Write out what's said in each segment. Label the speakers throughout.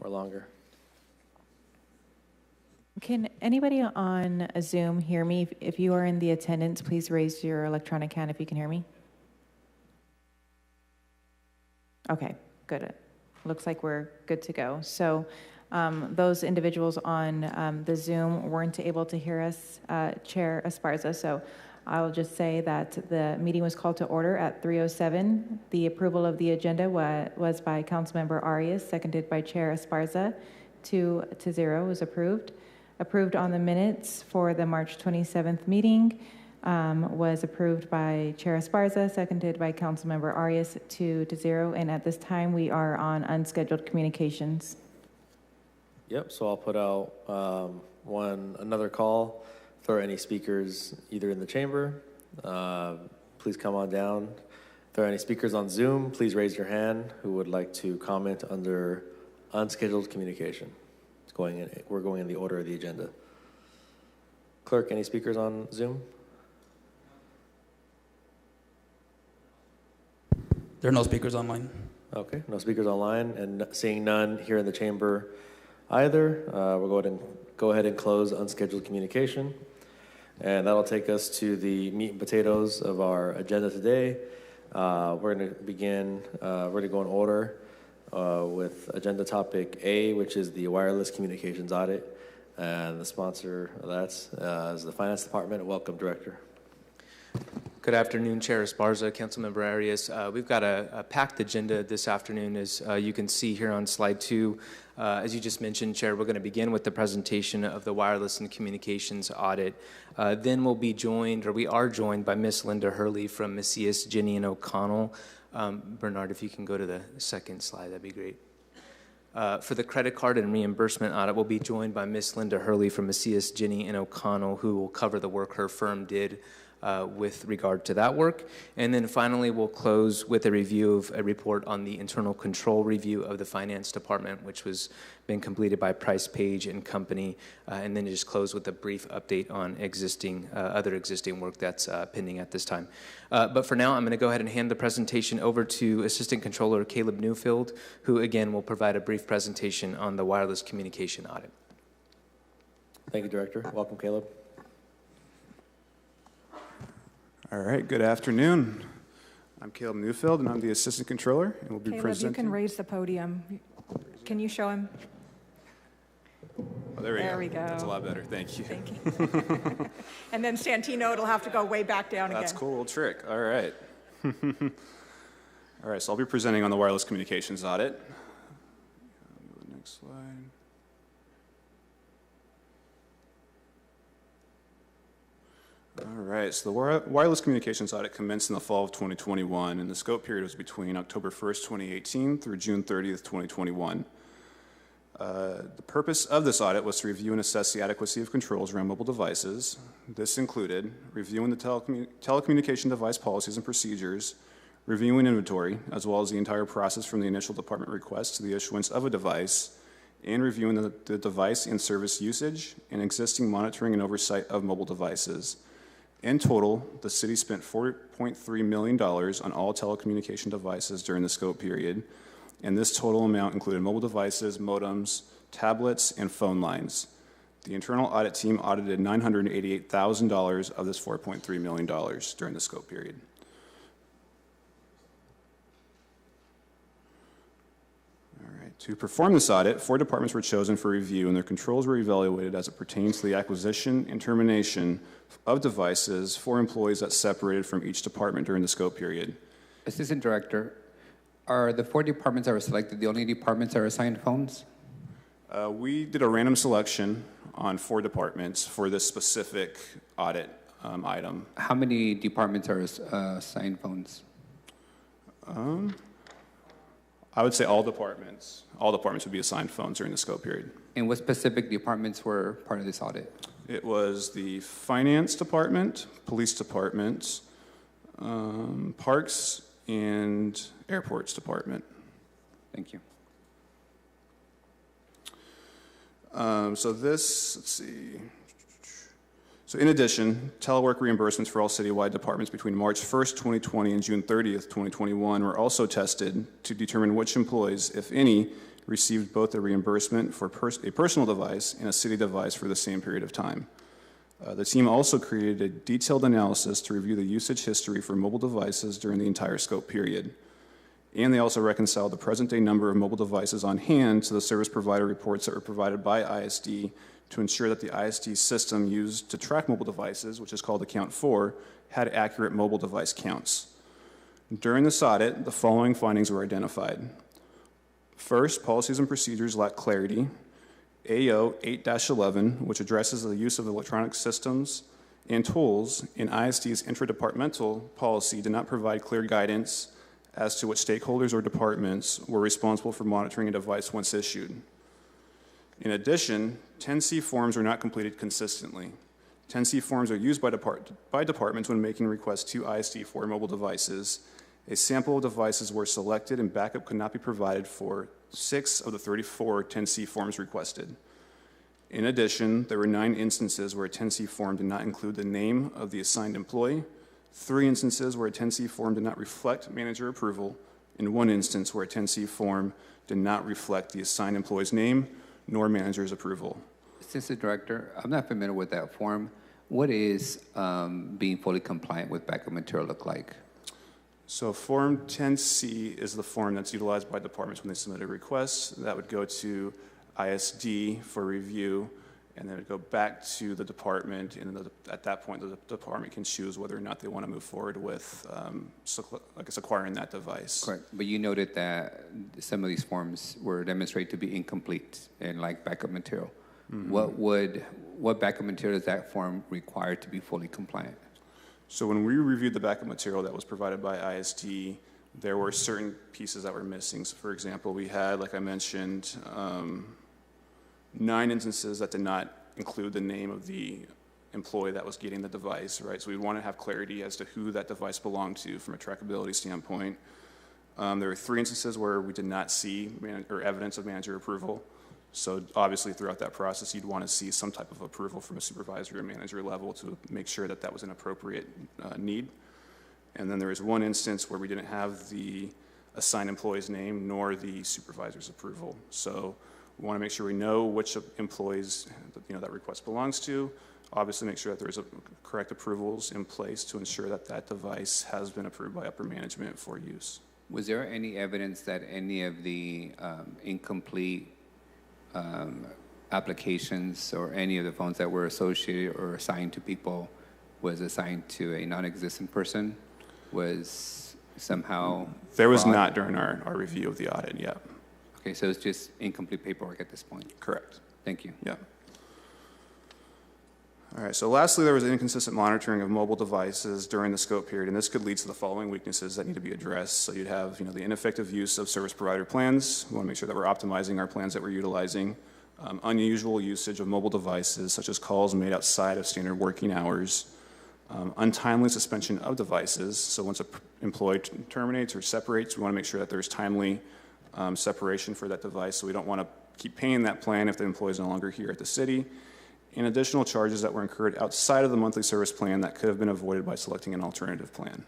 Speaker 1: or longer.
Speaker 2: Can anybody on Zoom hear me? If you are in the attendance, please raise your electronic hand if you can hear me. Okay, good. Looks like we're good to go. So those individuals on the Zoom weren't able to hear us, Chair Esparza, so I'll just say that the meeting was called to order at 3:07. The approval of the agenda was by Councilmember Arias, seconded by Chair Esparza. 2-0 was approved. Approved on the minutes for the March 27th meeting was approved by Chair Esparza, seconded by Councilmember Arias, 2-0. And at this time, we are on unscheduled communications.
Speaker 1: Yep, so I'll put out another call. If there are any speakers either in the chamber, please come on down. If there are any speakers on Zoom, please raise your hand who would like to comment under unscheduled communication. We're going in the order of the agenda. Clerk, any speakers on Zoom?
Speaker 3: There are no speakers online.
Speaker 1: Okay, no speakers online, and seeing none here in the chamber either, we'll go ahead and close unscheduled communication. And that'll take us to the meat and potatoes of our agenda today. We're going to begin, we're going to go in order with agenda topic A, which is the wireless communications audit. And the sponsor of that is the Finance Department. Welcome, Director.
Speaker 4: Good afternoon, Chair Esparza, Councilmember Arias. We've got a packed agenda this afternoon, as you can see here on slide 2. As you just mentioned, Chair, we're going to begin with the presentation of the wireless and communications audit. Then we'll be joined, or we are joined, by Ms. Linda Hurley from Macias, Ginny, and O'Connell. Bernard, if you can go to the second slide, that'd be great. For the credit card and reimbursement audit, we'll be joined by Ms. Linda Hurley from Macias, Ginny, and O'Connell, who will cover the work her firm did with regard to that work. And then finally, we'll close with a review of a report on the internal control review of the Finance Department, which was been completed by Price Page and Company, and then just close with a brief update on other existing work that's pending at this time. But for now, I'm going to go ahead and hand the presentation over to Assistant Controller Caleb Newfield, who again will provide a brief presentation on the wireless communication audit.
Speaker 1: Thank you, Director. Welcome, Caleb.
Speaker 5: All right, good afternoon. I'm Caleb Newfield, and I'm the Assistant Controller, and we'll be presenting.
Speaker 6: Caleb, you can raise the podium. Can you show him?
Speaker 5: Oh, there we go. That's a lot better. Thank you.
Speaker 6: Thank you. And then Santino, it'll have to go way back down again.
Speaker 5: That's a cool little trick. All right. All right, so I'll be presenting on the wireless communications audit. Go to the next slide. All right, so the wireless communications audit commenced in the fall of 2021, and the scope period was between October 1st, 2018 through June 30th, 2021. The purpose of this audit was to review and assess the adequacy of controls around mobile devices. This included reviewing the telecommunication device policies and procedures, reviewing inventory, as well as the entire process from the initial department request to the issuance of a device, and reviewing the device and service usage and existing monitoring and oversight of mobile devices. In total, the city spent $4.3 million on all telecommunication devices during the scope period, and this total amount included mobile devices, modems, tablets, and phone lines. The internal audit team audited $988,000 of this $4.3 million during the scope period. To perform this audit, 4 departments were chosen for review, and their controls were evaluated as it pertains to the acquisition and termination of devices for employees that separated from each department during the scope period.
Speaker 7: Assistant Director, are the 4 departments that were selected the only departments that are assigned phones?
Speaker 5: We did a random selection on 4 departments for this specific audit item.
Speaker 7: How many departments are assigned phones?
Speaker 5: I would say all departments. All departments would be assigned phones during the scope period.
Speaker 7: And what specific departments were part of this audit?
Speaker 5: It was the Finance Department, Police Department, Parks and Airports Department.
Speaker 7: Thank you.
Speaker 5: So this, let's see. So in addition, telework reimbursements for all citywide departments between March 1st, 2020 and June 30th, 2021 were also tested to determine which employees, if any, received both a reimbursement for a personal device and a city device for the same period of time. The team also created a detailed analysis to review the usage history for mobile devices during the entire scope period. And they also reconciled the present-day number of mobile devices on hand to the service provider reports that were provided by ISD to ensure that the ISD system used to track mobile devices, which is called Account 4, had accurate mobile device counts. During this audit, the following findings were identified. First, policies and procedures lack clarity. AO 8-11, which addresses the use of electronic systems and tools in ISD's intradepartmental policy, did not provide clear guidance as to which stakeholders or departments were responsible for monitoring a device once issued. In addition, 10C forms were not completed consistently. 10C forms are used by departments when making requests to ISD for mobile devices. A sample of devices were selected and backup could not be provided for 6 of the 34 10C forms requested. In addition, there were 9 instances where a 10C form did not include the name of the assigned employee, 3 instances where a 10C form did not reflect manager approval, and 1 instance where a 10C form did not reflect the assigned employee's name nor manager's approval.
Speaker 7: Assistant Director, I'm not familiar with that form. What is being fully compliant with backup material look like?
Speaker 5: So Form 10C is the form that's utilized by departments when they submit a request. That would go to ISD for review, and then it would go back to the department, and at that point, the department can choose whether or not they want to move forward with, acquiring that device.
Speaker 7: Correct, but you noted that some of these forms were demonstrated to be incomplete and like backup material. Mm-hmm. What backup material does that form require to be fully compliant?
Speaker 5: So when we reviewed the backup material that was provided by ISD, there were certain pieces that were missing. So for example, we had, like I mentioned, 9 instances that did not include the name of the employee that was getting the device, right? So we want to have clarity as to who that device belonged to from a trackability standpoint. There were 3 instances where we did not see evidence of manager approval. So obviously throughout that process, you'd want to see some type of approval from a supervisor or manager level to make sure that that was an appropriate need. And then there was 1 instance where we didn't have the assigned employee's name nor the supervisor's approval. So we want to make sure we know which employees that request belongs to. Obviously make sure that there's correct approvals in place to ensure that that device has been approved by upper management for use.
Speaker 7: Was there any evidence that any of the incomplete applications or any of the phones that were associated or assigned to people was assigned to a non-existent person? Was somehow
Speaker 5: there was
Speaker 7: fraud?
Speaker 5: not during our review of the audit, yeah.
Speaker 7: Okay, so it's just incomplete paperwork at this point.
Speaker 5: Correct.
Speaker 7: Thank you.
Speaker 5: Yeah. All right, so lastly, there was inconsistent monitoring of mobile devices during the scope period, and this could lead to the following weaknesses that need to be addressed. So you'd have, the ineffective use of service provider plans. We want to make sure that we're optimizing our plans that we're utilizing. Unusual usage of mobile devices, such as calls made outside of standard working hours. Untimely suspension of devices. So once an employee terminates or separates, we want to make sure that there's timely separation for that device. So we don't want to keep paying that plan if the employee is no longer here at the city. And additional charges that were incurred outside of the monthly service plan that could have been avoided by selecting an alternative plan.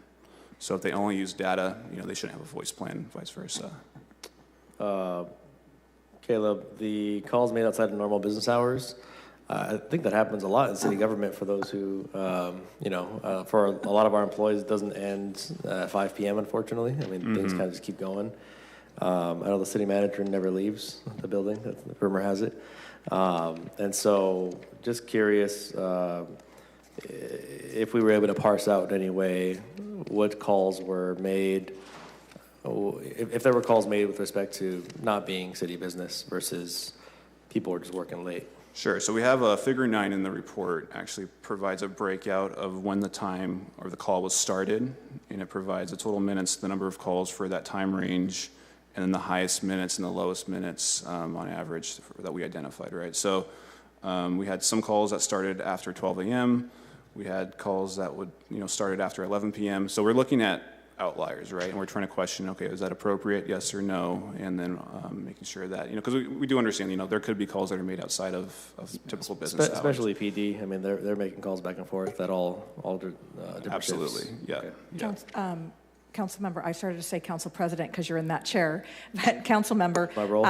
Speaker 5: So if they only use data, they shouldn't have a voice plan, vice versa.
Speaker 1: Caleb, the calls made outside of normal business hours, I think that happens a lot in city government for those who, for a lot of our employees, it doesn't end at 5 p.m., unfortunately. I mean, things kind of just keep going. I know the city manager never leaves the building, the rumor has it. And so just curious if we were able to parse out in any way what calls were made, if there were calls made with respect to not being city business versus people were just working late.
Speaker 5: Sure. So we have a figure 9 in the report, actually provides a breakout of when the time or the call was started, and it provides the total minutes, the number of calls for that time range, and then the highest minutes and the lowest minutes on average that we identified, right? So we had some calls that started after 12 a.m. We had calls that would, started after 11 p.m. So we're looking at outliers, right? And we're trying to question, okay, is that appropriate, yes or no? And then making sure that, because we do understand, there could be calls that are made outside of typical business hours.
Speaker 1: Especially PD. I mean, they're making calls back and forth that all different
Speaker 5: Absolutely,
Speaker 1: shifts.
Speaker 5: yeah.
Speaker 1: Okay.
Speaker 5: Yeah.
Speaker 6: council member, I started to say council president because you're in that chair, but council member.
Speaker 1: My role.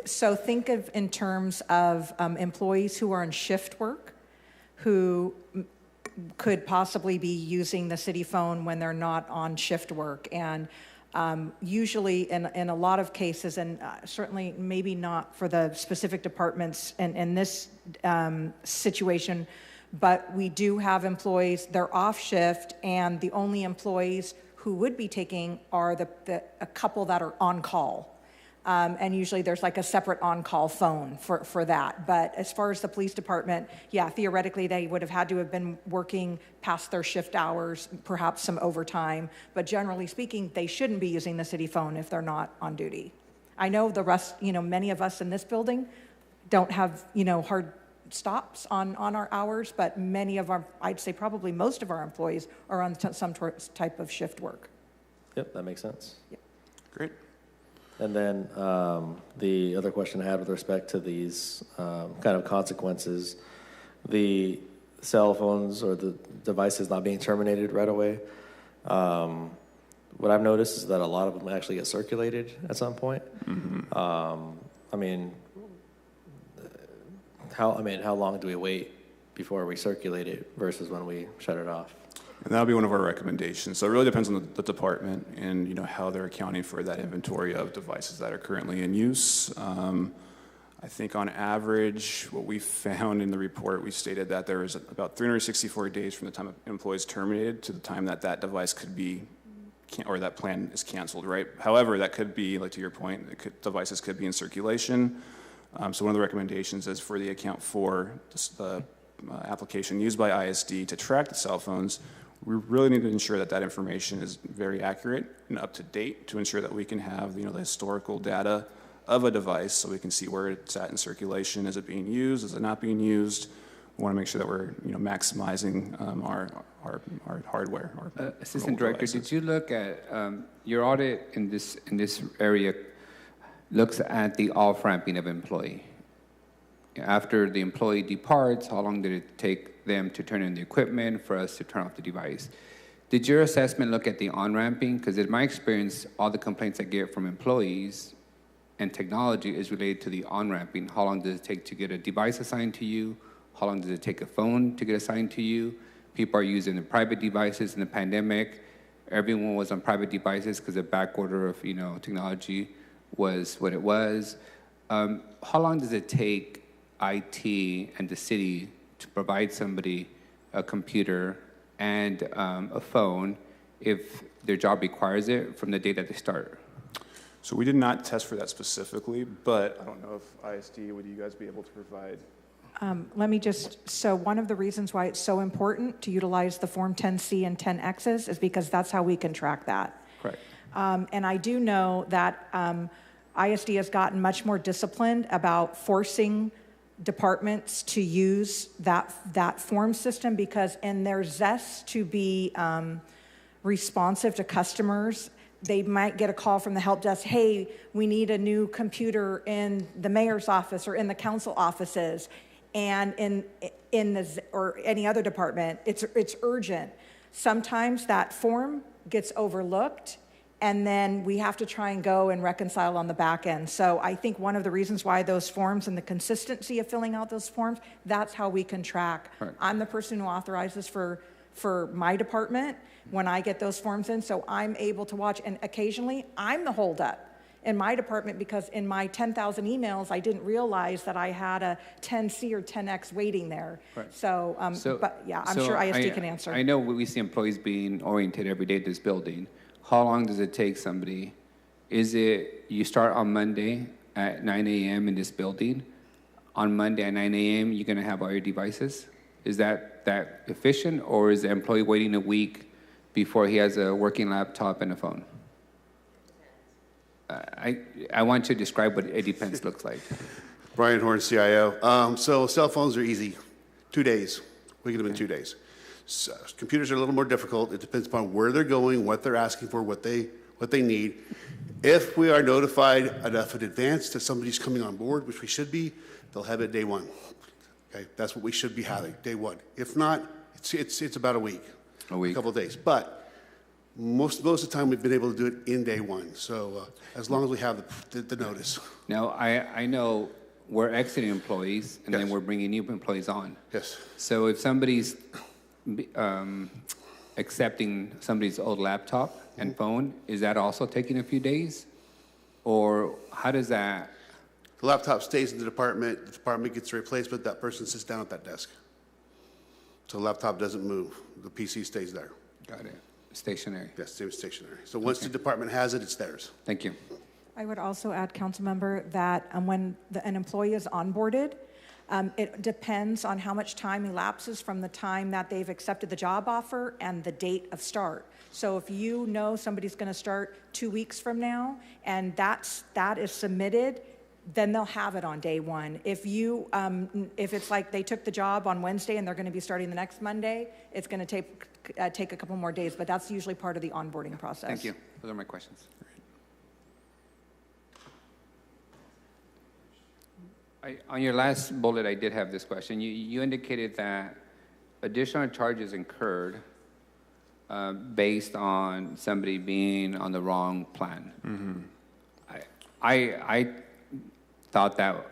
Speaker 6: So think of in terms of employees who are on shift work, who could possibly be using the city phone when they're not on shift work. And usually in a lot of cases, and certainly maybe not for the specific departments in this situation, but we do have employees, they're off shift, and the only employees who would be taking are a couple that are on call. And usually there's like a separate on-call phone for that. But as far as the police department, yeah, theoretically they would have had to have been working past their shift hours, perhaps some overtime. But generally speaking, they shouldn't be using the city phone if they're not on duty. I know the rest, many of us in this building don't have, hard stops on our hours, but many of our, I'd say probably most of our employees are on some type of shift work.
Speaker 1: Yep, that makes sense.
Speaker 6: Yep.
Speaker 5: Great.
Speaker 1: And then the other question I had with respect to these kind of consequences, the cell phones or the devices not being terminated right away. What I've noticed is that a lot of them actually get circulated at some point.
Speaker 5: Mm-hmm.
Speaker 1: How long do we wait before we circulate it versus when we shut it off?
Speaker 5: And that'll be one of our recommendations. So it really depends on the department and how they're accounting for that inventory of devices that are currently in use. I think on average, what we found in the report, we stated that there is about 364 days from the time an employee is terminated to the time that that device could be, or that plan is canceled, right? However, that could be, like to your point, devices could be in circulation. So one of the recommendations is for the account for the application used by ISD to track the cell phones, we really need to ensure that that information is very accurate and up to date to ensure that we can have the historical data of a device so we can see where it's at in circulation. Is it being used? Is it not being used? We want to make sure that we're maximizing our hardware. Our
Speaker 7: Assistant
Speaker 5: mobile
Speaker 7: Director,
Speaker 5: devices.
Speaker 7: did you look at your audit in this area looks at the off-ramping of employee? After the employee departs, how long did it take them to turn in the equipment for us to turn off the device? Did your assessment look at the on-ramping? Because in my experience, all the complaints I get from employees and technology is related to the on-ramping. How long does it take to get a device assigned to you? How long does it take a phone to get assigned to you? People are using the private devices in the pandemic. Everyone was on private devices because the back order of technology was what it was. How long does it take IT and the city to provide somebody a computer and a phone if their job requires it from the day that they start?
Speaker 5: So we did not test for that specifically, but I don't know if ISD, would you guys be able to provide?
Speaker 6: So one of the reasons why it's so important to utilize the Form 10C and 10Xs is because that's how we can track that.
Speaker 7: Correct.
Speaker 6: And I do know that ISD has gotten much more disciplined about forcing departments to use that form system because in their zest to be responsive to customers, they might get a call from the help desk, hey, we need a new computer in the mayor's office or in the council offices. And or any other department, it's urgent. Sometimes that form gets overlooked, and then we have to try and go and reconcile on the back end. So I think one of the reasons why those forms and the consistency of filling out those forms, that's how we can track.
Speaker 7: Right.
Speaker 6: I'm the person who authorizes for my department when I get those forms in, so I'm able to watch. And occasionally, I'm the holdup in my department because in my 10,000 emails, I didn't realize that I had a 10C or 10X waiting there.
Speaker 7: Right.
Speaker 6: So, but yeah, I'm sure ISD can answer.
Speaker 7: I know we see employees being oriented every day at this building. How long does it take somebody? Is it you start on Monday at 9 a.m. in this building? On Monday at 9 a.m., you're going to have all your devices? Is that efficient, or is the employee waiting a week before he has a working laptop and a phone? I want you to describe what it depends looks like.
Speaker 8: Brian Horn, CIO. So cell phones are easy. 2 days. We get them in 2 days. So, computers are a little more difficult. It depends upon where they're going, what they're asking for, what they need. If we are notified enough in advance that somebody's coming on board, which we should be, they'll have it day one. Okay, that's what we should be having, day one. If not, it's about a week.
Speaker 7: A week.
Speaker 8: A couple of days. But Most of the time, we've been able to do it in day one. So as long as we have the notice.
Speaker 7: Now, I know we're exiting employees, and then
Speaker 8: Yes.
Speaker 7: we're bringing new employees on.
Speaker 8: Yes.
Speaker 7: So if somebody's accepting somebody's old laptop and phone, is that also taking a few days? Or how does that?
Speaker 8: The laptop stays in the department gets a replacement, that person sits down at that desk. So the laptop doesn't move, the PC stays there.
Speaker 7: Got it. Stationary.
Speaker 8: Yes, it's stationary. So once the department has it, it's theirs.
Speaker 7: Thank you.
Speaker 6: I would also add, Councilmember, that when an employee is onboarded, it depends on how much time elapses from the time that they've accepted the job offer and the date of start. So if you know somebody's going to start 2 weeks from now, and that is submitted, then they'll have it on day one. If it's like they took the job on Wednesday and they're going to be starting the next Monday, it's going to take a couple more days, but that's usually part of the onboarding process.
Speaker 7: Thank you. Those are my questions. On your last bullet, I did have this question. You indicated that additional charges incurred based on somebody being on the wrong plan. Mm-hmm. I thought that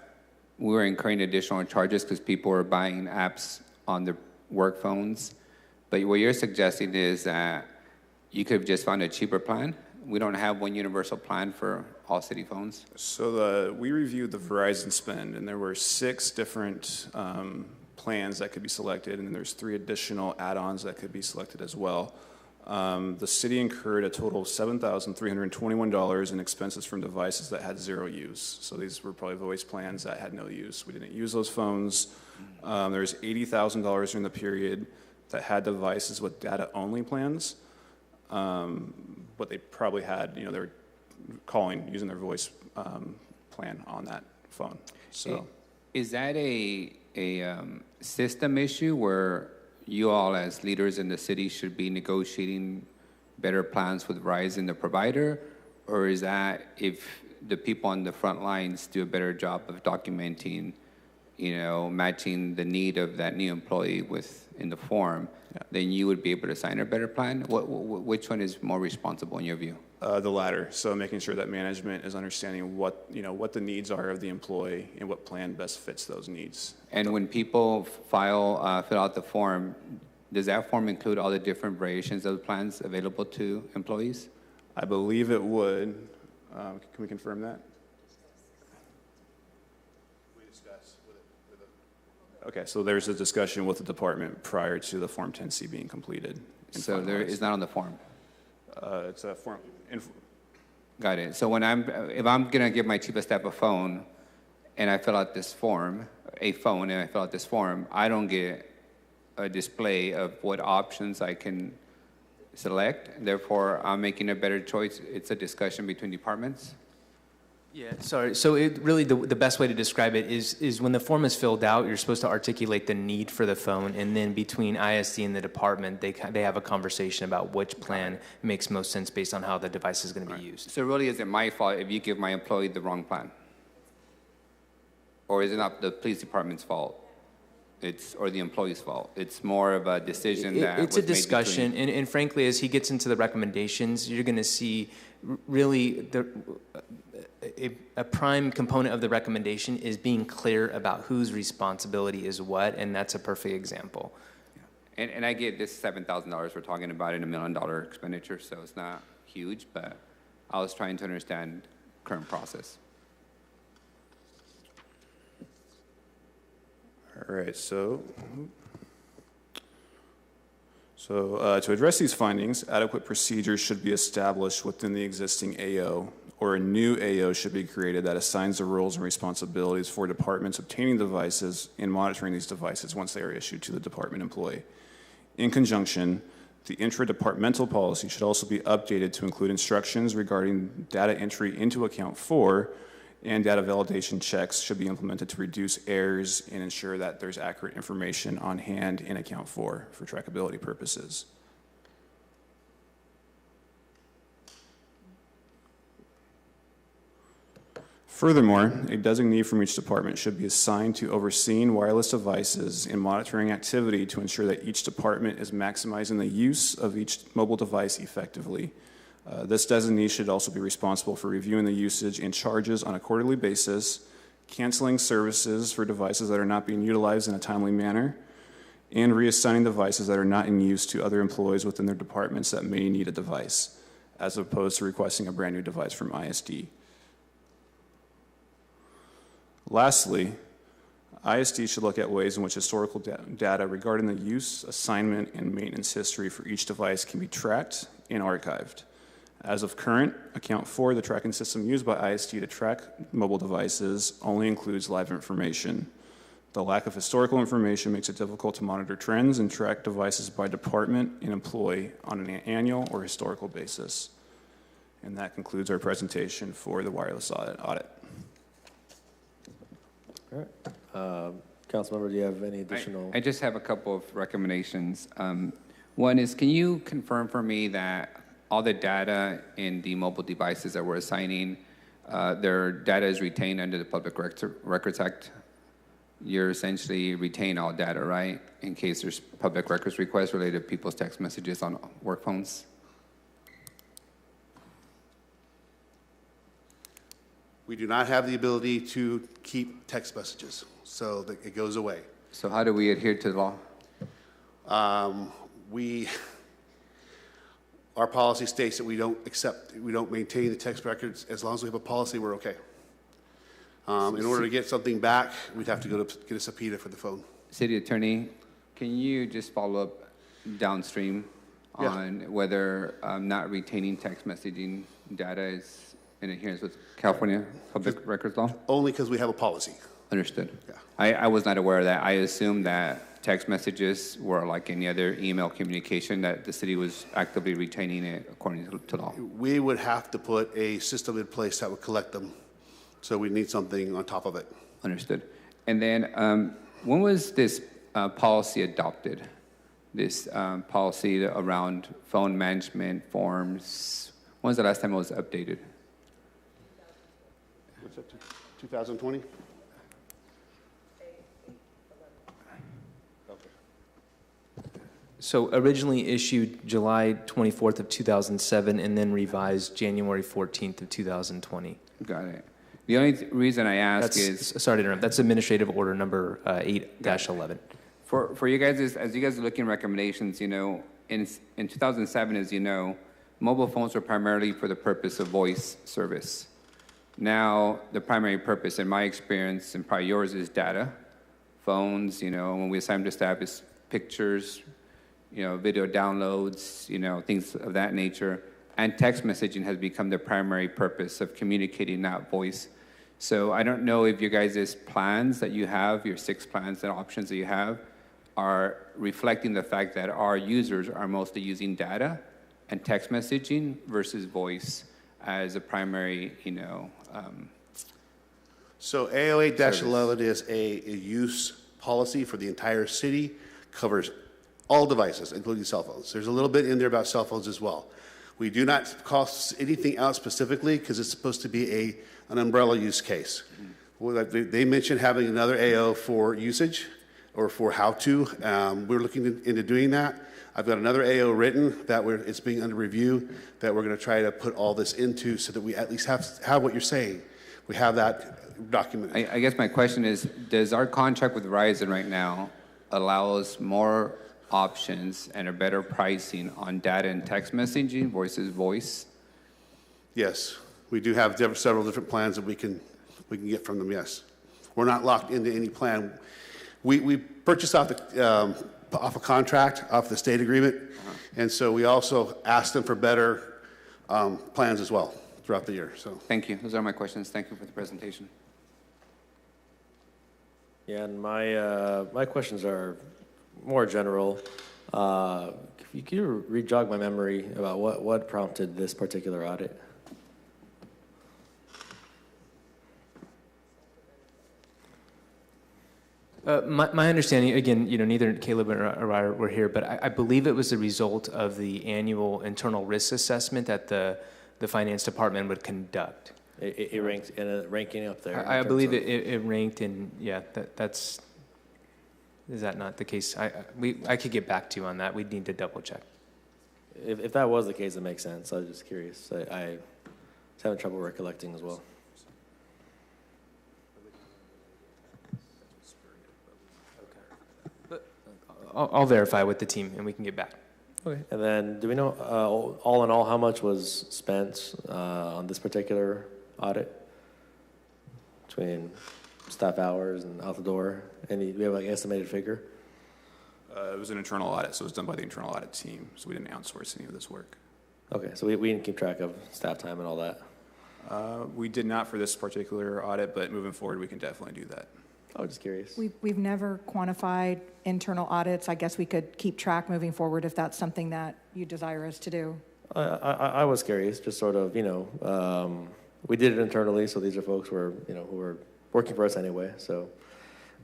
Speaker 7: we were incurring additional charges because people were buying apps on their work phones. But what you're suggesting is that you could have just found a cheaper plan. We don't have one universal plan for all city phones.
Speaker 5: So we reviewed the Verizon spend, and there were 6 different plans that could be selected, and then there's 3 additional add-ons that could be selected as well. The city incurred a total of $7,321 in expenses from devices that had 0 use. So these were probably voice plans that had no use. We didn't use those phones. There's $80,000 during the period that had devices with data-only plans, but they probably had, they were calling, using their voice plan on that phone. So,
Speaker 7: is that a system issue where you all as leaders in the city should be negotiating better plans with Verizon, the provider, or is that if the people on the front lines do a better job of documenting, matching the need of that new employee in the form, then you would be able to sign a better plan? Which one is more responsible in your view?
Speaker 5: The latter. So making sure that management is understanding what the needs are of the employee and what plan best fits those needs.
Speaker 7: And when people fill out the form, does that form include all the different variations of the plans available to employees?
Speaker 5: I believe it would. Can we confirm that? Okay, so there's a discussion with the department prior to the Form 10C being completed.
Speaker 7: So there is not on the form?
Speaker 5: It's a form.
Speaker 7: Got it. So if I'm going to give my chief of staff a phone and I fill out this form, I don't get a display of what options I can select. Therefore, I'm making a better choice. It's a discussion between departments.
Speaker 4: Yeah, sorry. So it really, the best way to describe it is when the form is filled out, you're supposed to articulate the need for the phone, and then between ISD and the department, they have a conversation about which plan makes most sense based on how the device is going to be used.
Speaker 7: So really, is it my fault if you give my employee the wrong plan? Or is it not the police department's fault? Or the employee's fault? It's more of a decision that
Speaker 4: it's
Speaker 7: was
Speaker 4: a discussion, and frankly, as he gets into the recommendations, you're going to see really a prime component of the recommendation is being clear about whose responsibility is what, and that's a perfect example.
Speaker 7: Yeah. And I get this $7,000 we're talking about in $1 million expenditure, so it's not huge, but I was trying to understand current process.
Speaker 5: All right, so to address these findings, adequate procedures should be established within the existing AO, or a new AO should be created that assigns the roles and responsibilities for departments obtaining devices and monitoring these devices once they are issued to the department employee. In conjunction, the intra-departmental policy should also be updated to include instructions regarding data entry into account 4, and data validation checks should be implemented to reduce errors and ensure that there's accurate information on hand in account 4 for trackability purposes. Furthermore, a designee from each department should be assigned to overseeing wireless devices and monitoring activity to ensure that each department is maximizing the use of each mobile device effectively. This designee should also be responsible for reviewing the usage and charges on a quarterly basis, canceling services for devices that are not being utilized in a timely manner, and reassigning devices that are not in use to other employees within their departments that may need a device, as opposed to requesting a brand new device from ISD. Lastly, ISD should look at ways in which historical data regarding the use, assignment, and maintenance history for each device can be tracked and archived. As of current, Account 4, the tracking system used by ISD to track mobile devices, only includes live information. The lack of historical information makes it difficult to monitor trends and track devices by department and employee on an annual or historical basis. And that concludes our presentation for the wireless audit.
Speaker 1: All right. Councilmember, do you have any additional?
Speaker 7: I just have a couple of recommendations. One is, can you confirm for me that all the data in the mobile devices that we're assigning, their data is retained under the Public Records Act? You're essentially retain all data, right? In case there's public records requests related to people's text messages on work phones?
Speaker 8: We do not have the ability to keep text messages, so that it goes away.
Speaker 7: So how do we adhere to the law?
Speaker 8: Our policy states that we don't maintain the text records. As long as we have a policy, we're okay. In order to get something back, we'd have to go to get a subpoena for the phone.
Speaker 7: City Attorney, can you just follow up downstream on whether not retaining text messaging data is in adherence with California Public Records Law?
Speaker 8: Only because we have a policy.
Speaker 7: Understood.
Speaker 8: Yeah.
Speaker 7: I was not aware of that. I assumed that text messages were like any other email communication, that the city was actively retaining it according to law.
Speaker 8: We would have to put a system in place that would collect them, so we need something on top of it.
Speaker 7: Understood. And then when was this policy adopted? This policy around phone management forms, when was the last time it was updated?
Speaker 8: What's that, 2020?
Speaker 4: So originally issued July 24th of 2007 and then revised January 14th of 2020.
Speaker 7: Got it. The only reason I ask is...
Speaker 4: Sorry to interrupt. That's Administrative Order number 8-11.
Speaker 7: For you guys, as you guys are looking at recommendations, you know, in 2007, as you know, mobile phones were primarily for the purpose of voice service. Now, the primary purpose, in my experience, and probably yours, is data. Phones, you know, when we assign to staff, is pictures, you know, video downloads, you know, things of that nature. And text messaging has become the primary purpose of communicating, not voice. So I don't know if your guys' plans that you have, your 6 plans and options that you have, are reflecting the fact that our users are mostly using data and text messaging versus voice as a primary, you know.
Speaker 8: So AO8-11 is a use policy for the entire city, covers all devices, including cell phones. There's a little bit in there about cell phones as well. We do not call anything out specifically because it's supposed to be an umbrella use case. They mentioned having another AO for usage or for how to. We're looking into doing that. I've got another AO written that it's being under review that we're going to try to put all this into so that we at least have what you're saying. We have that document.
Speaker 7: I guess my question is, does our contract with Verizon right now allow us more options and a better pricing on data and text messaging versus voice?
Speaker 8: Yes, we do have several different plans that we can get from them. Yes, we're not locked into any plan. We purchased off a contract, off the state agreement, and so we also asked them for better plans as well throughout the year. So
Speaker 7: thank you. Those are my questions. Thank you for the presentation.
Speaker 1: Yeah, and my questions are more general. Can you re-jog my memory about what prompted this particular audit?
Speaker 4: My understanding, again, you know, neither Caleb or I were here, but I believe it was the result of the annual internal risk assessment that the finance department would conduct.
Speaker 1: It ranked in a ranking up there.
Speaker 4: I
Speaker 1: in terms
Speaker 4: believe
Speaker 1: of-
Speaker 4: it ranked in, yeah, that's, is that not the case? I could get back to you on that. We'd need to double check.
Speaker 1: If that was the case, it makes sense. I was just curious. I was having trouble recollecting as well.
Speaker 4: I'll verify with the team and we can get back.
Speaker 1: Okay. And then, do we know, all in all, how much was spent on this particular audit? Between staff hours and out the door? Do we have like an estimated figure?
Speaker 5: It was an internal audit, so it was done by the internal audit team, so we didn't outsource any of this work.
Speaker 1: Okay, so we didn't keep track of staff time and all that.
Speaker 5: We did not for this particular audit, but moving forward, we can definitely do that.
Speaker 1: I was just curious.
Speaker 6: We've never quantified internal audits. I guess we could keep track moving forward if that's something that you desire us to do.
Speaker 1: I was curious, just sort of, we did it internally, so these are folks who were working for us anyway, so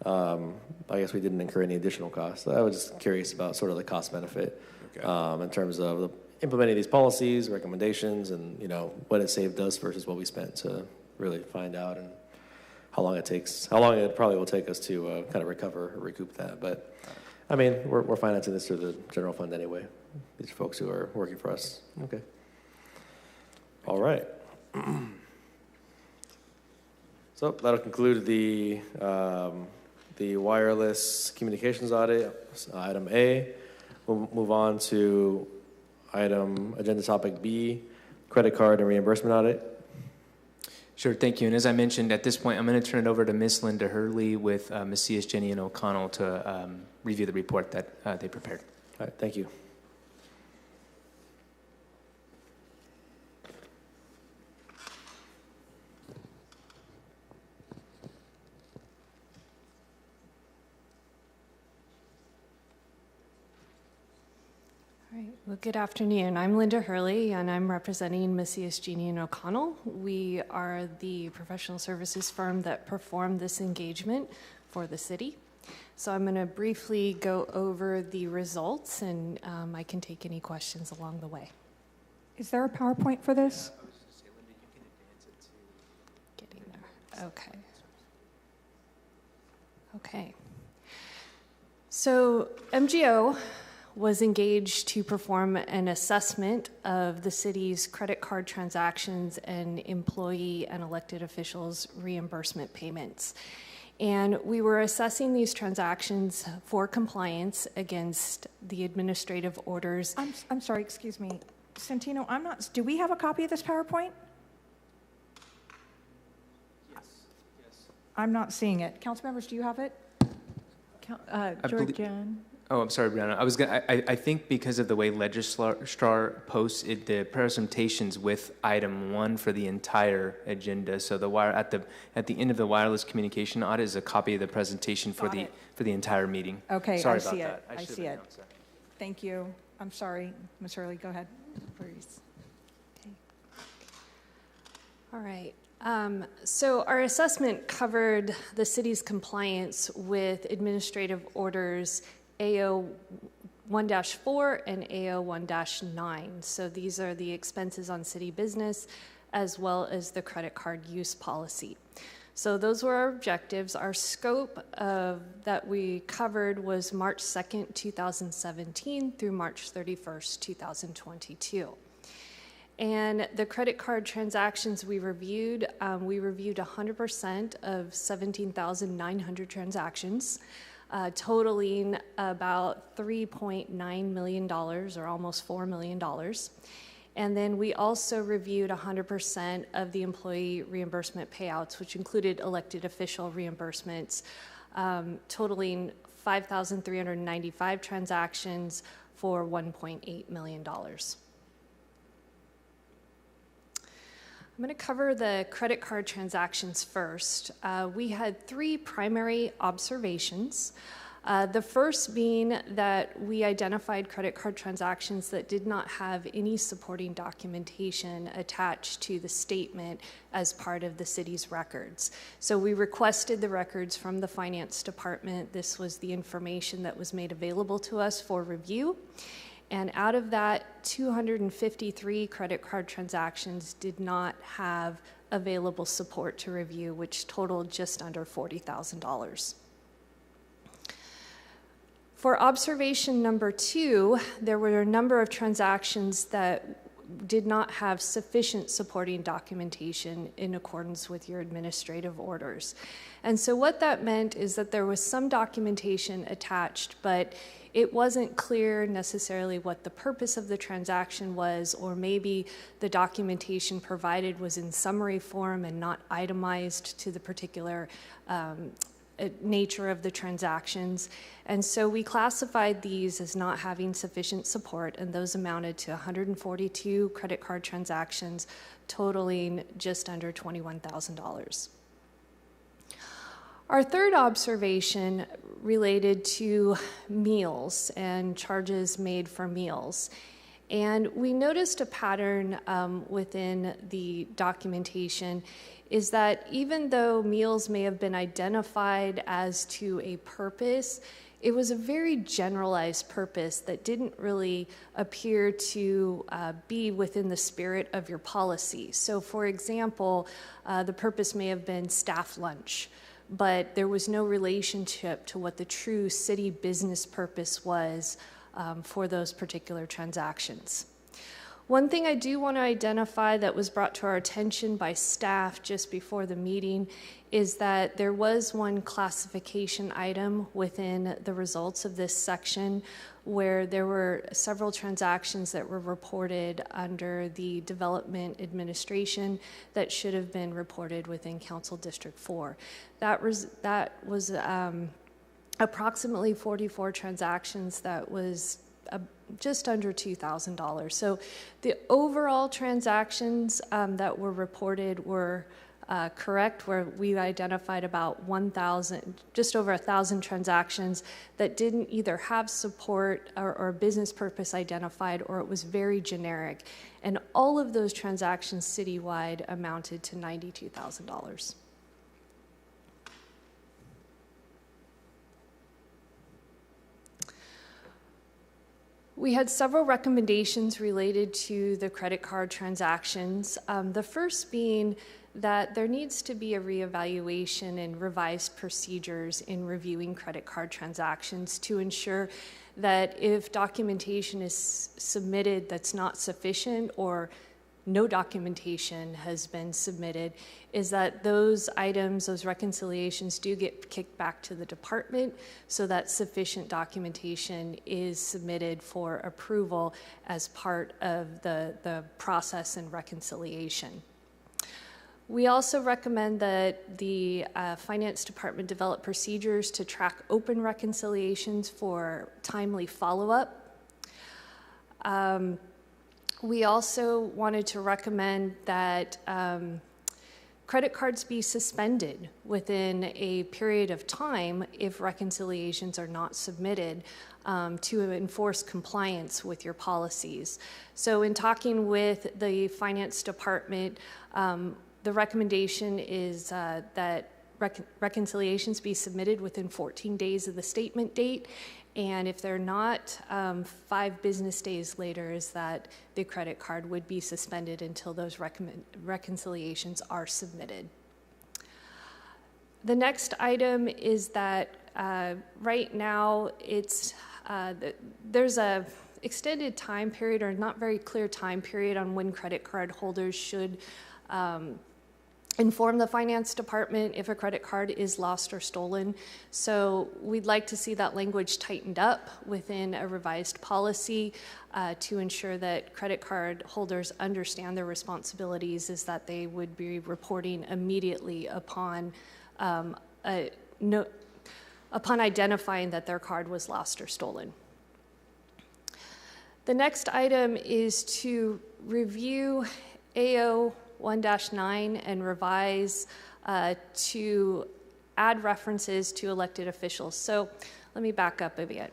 Speaker 1: I guess we didn't incur any additional costs. I was just curious about sort of the cost benefit in terms of implementing these policies, recommendations, and, what it saved us versus what we spent to really find out and how long it probably will take us to kind of recover or recoup that. But, I mean, we're financing this through the general fund anyway. These are folks who are working for us. Okay. All right. So that'll conclude the wireless communications audit, item A. We'll move on to agenda topic B, credit card and reimbursement audit.
Speaker 4: Sure, thank you. And as I mentioned, at this point, I'm going to turn it over to Ms. Linda Hurley with Ms. Jenny and O'Connell to review the report that they prepared.
Speaker 1: All right, thank you.
Speaker 9: All right. Well, good afternoon. I'm Linda Hurley, and I'm representing Ms. Jeannie and O'Connell. We are the professional services firm that performed this engagement for the city. So I'm going to briefly go over the results, and I can take any questions along the way.
Speaker 6: Is there a PowerPoint for this?
Speaker 4: I was just going to say, Linda, you can advance it to...
Speaker 9: Getting there. Okay. Okay. So MGO was engaged to perform an assessment of the city's credit card transactions and employee and elected officials reimbursement payments. And we were assessing these transactions for compliance against the administrative orders.
Speaker 6: I'm sorry, excuse me. Santino, do we have a copy of this PowerPoint?
Speaker 4: Yes.
Speaker 6: I'm not seeing it. Council members, do you have it?
Speaker 2: Georgianne?
Speaker 4: Oh, I'm sorry, Brianna. I think because of the way Registrar posts it, the presentations with item 1 for the entire agenda. So at the end of the wireless communication audit is a copy of the presentation for the entire meeting.
Speaker 6: Okay,
Speaker 4: sorry
Speaker 6: I see
Speaker 4: about
Speaker 6: it.
Speaker 4: that.
Speaker 6: I see it. Thank you. I'm sorry, Ms. Hurley. Go ahead.
Speaker 9: Please. Okay. All right. So our assessment covered the city's compliance with administrative orders AO 1-4 and AO 1-9. So these are the expenses on city business as well as the credit card use policy. So those were our objectives. Our scope that we covered was March 2nd, 2017 through March 31st, 2022. And the credit card transactions we reviewed 100% of 17,900 transactions, totaling about $3.9 million or almost $4 million. And then we also reviewed 100% of the employee reimbursement payouts, which included elected official reimbursements, totaling 5,395 transactions for $1.8 million. I'm going to cover the credit card transactions first. We had 3 primary observations. The first being that we identified credit card transactions that did not have any supporting documentation attached to the statement as part of the city's records. So we requested the records from the finance department. This was the information that was made available to us for review. And out of that, 253 credit card transactions did not have available support to review, which totaled just under $40,000. For observation number 2, there were a number of transactions that did not have sufficient supporting documentation in accordance with your administrative orders. And so what that meant is that there was some documentation attached, but it wasn't clear necessarily what the purpose of the transaction was, or maybe the documentation provided was in summary form and not itemized to the particular nature of the transactions. And so we classified these as not having sufficient support, and those amounted to 142 credit card transactions totaling just under $21,000. Our third observation related to meals and charges made for meals. And we noticed a pattern within the documentation is that even though meals may have been identified as to a purpose, it was a very generalized purpose that didn't really appear to be within the spirit of your policy. So for example, the purpose may have been staff lunch, but there was no relationship to what the true city business purpose was for those particular transactions. One thing I do want to identify that was brought to our attention by staff just before the meeting is that there was one classification item within the results of this section where there were several transactions that were reported under the development administration that should have been reported within Council District 4. That was approximately 44 transactions. That was just under $2,000. So the overall transactions that were reported were correct, where we identified about 1,000, just over 1,000 transactions that didn't either have support or business purpose identified, or it was very generic. And all of those transactions citywide amounted to $92,000. We had several recommendations related to the credit card transactions. The first being that there needs to be a reevaluation and revised procedures in reviewing credit card transactions to ensure that if documentation is submitted that's not sufficient or no documentation has been submitted, is that those items, those reconciliations do get kicked back to the department so that sufficient documentation is submitted for approval as part of the process and reconciliation. We also recommend that the Finance Department develop procedures to track open reconciliations for timely follow-up. We also wanted to recommend that credit cards be suspended within a period of time if reconciliations are not submitted to enforce compliance with your policies. So in talking with the Finance Department, the recommendation is that reconciliations be submitted within 14 days of the statement date, and if they're not, 5 business days later is that the credit card would be suspended until those reconciliations are submitted. The next item is that right now there's a extended time period, or not very clear time period, on when credit card holders should inform the Finance Department if a credit card is lost or stolen. So we'd like to see that language tightened up within a revised policy to ensure that credit card holders understand their responsibilities, is that they would be reporting immediately upon identifying that their card was lost or stolen. The next item is to review AO 1-9 and revise to add references to elected officials. So let me back up a bit.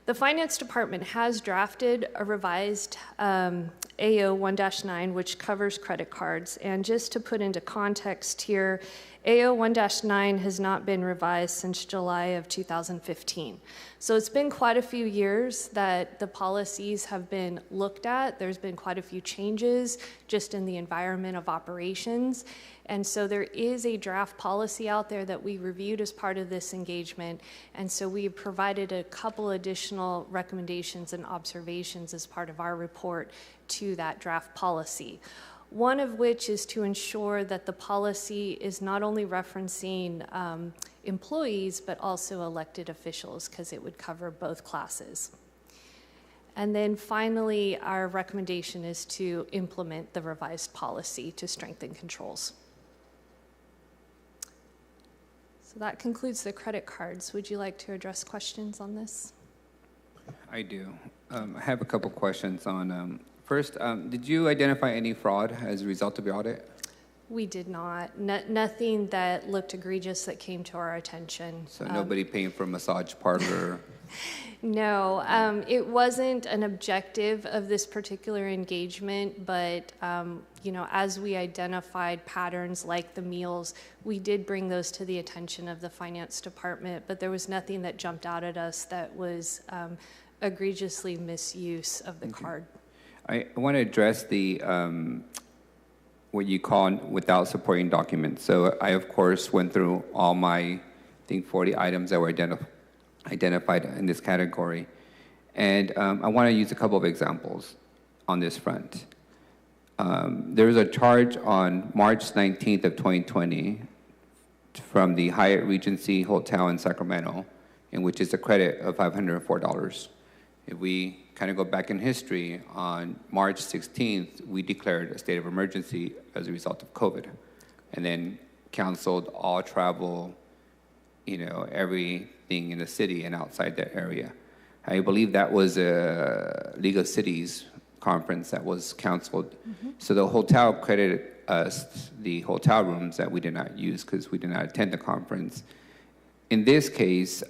Speaker 9: The Finance Department has drafted a revised AO 1-9, which covers credit cards. And just to put into context here, AO 1-9 has not been revised since July of 2015. So it's been quite a few years that the policies have been looked at. There's been quite a few changes just in the environment of operations. And so there is a draft policy out there that we reviewed as part of this engagement. And so we provided a couple additional recommendations and observations as part of our report to that draft policy. One of which is to ensure that the policy is not only referencing employees, but also elected officials, because it would cover both classes. And then finally, our recommendation is to implement the revised policy to strengthen controls. So that concludes the credit cards. Would you like to address questions on this?
Speaker 7: I do. I have a couple questions on, first, did you identify any fraud as a result of your audit?
Speaker 9: We did not. Nothing that looked egregious that came to our attention.
Speaker 7: So nobody paying for a massage parlor?
Speaker 9: No, it wasn't an objective of this particular engagement, but you know, as we identified patterns like the meals, we did bring those to the attention of the finance department, but there was nothing that jumped out at us that was egregiously misuse of the card.
Speaker 7: I want to address the what you call without supporting documents. So I, of course, went through all my, I think, 40 items that were identified in this category. And I want to use a couple of examples on this front. There was a charge on March 19th of 2020 from the Hyatt Regency Hotel in Sacramento, in which is a credit of $504. If we kind of go back in history, on March 16th, we declared a state of emergency as a result of COVID, and then canceled all travel, you know, everything in the city and outside that area. I believe that was a League of Cities conference that was canceled. Mm-hmm. So the hotel credited us the hotel rooms that we did not use because we did not attend the conference. In this case,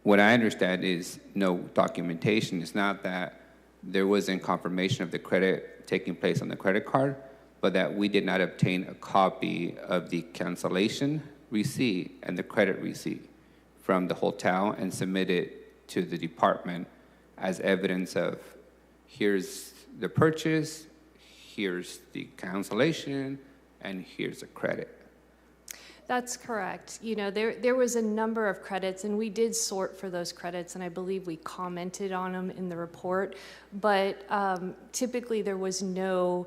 Speaker 7: what I understand is no documentation. It's not that there wasn't confirmation of the credit taking place on the credit card, but that we did not obtain a copy of the cancellation receipt and the credit receipt from the hotel and submit it to the department as evidence of here's the purchase, here's the cancellation, and here's a credit.
Speaker 9: That's correct. You know, there was a number of credits, and we did sort for those credits, and I believe we commented on them in the report. But typically, there was none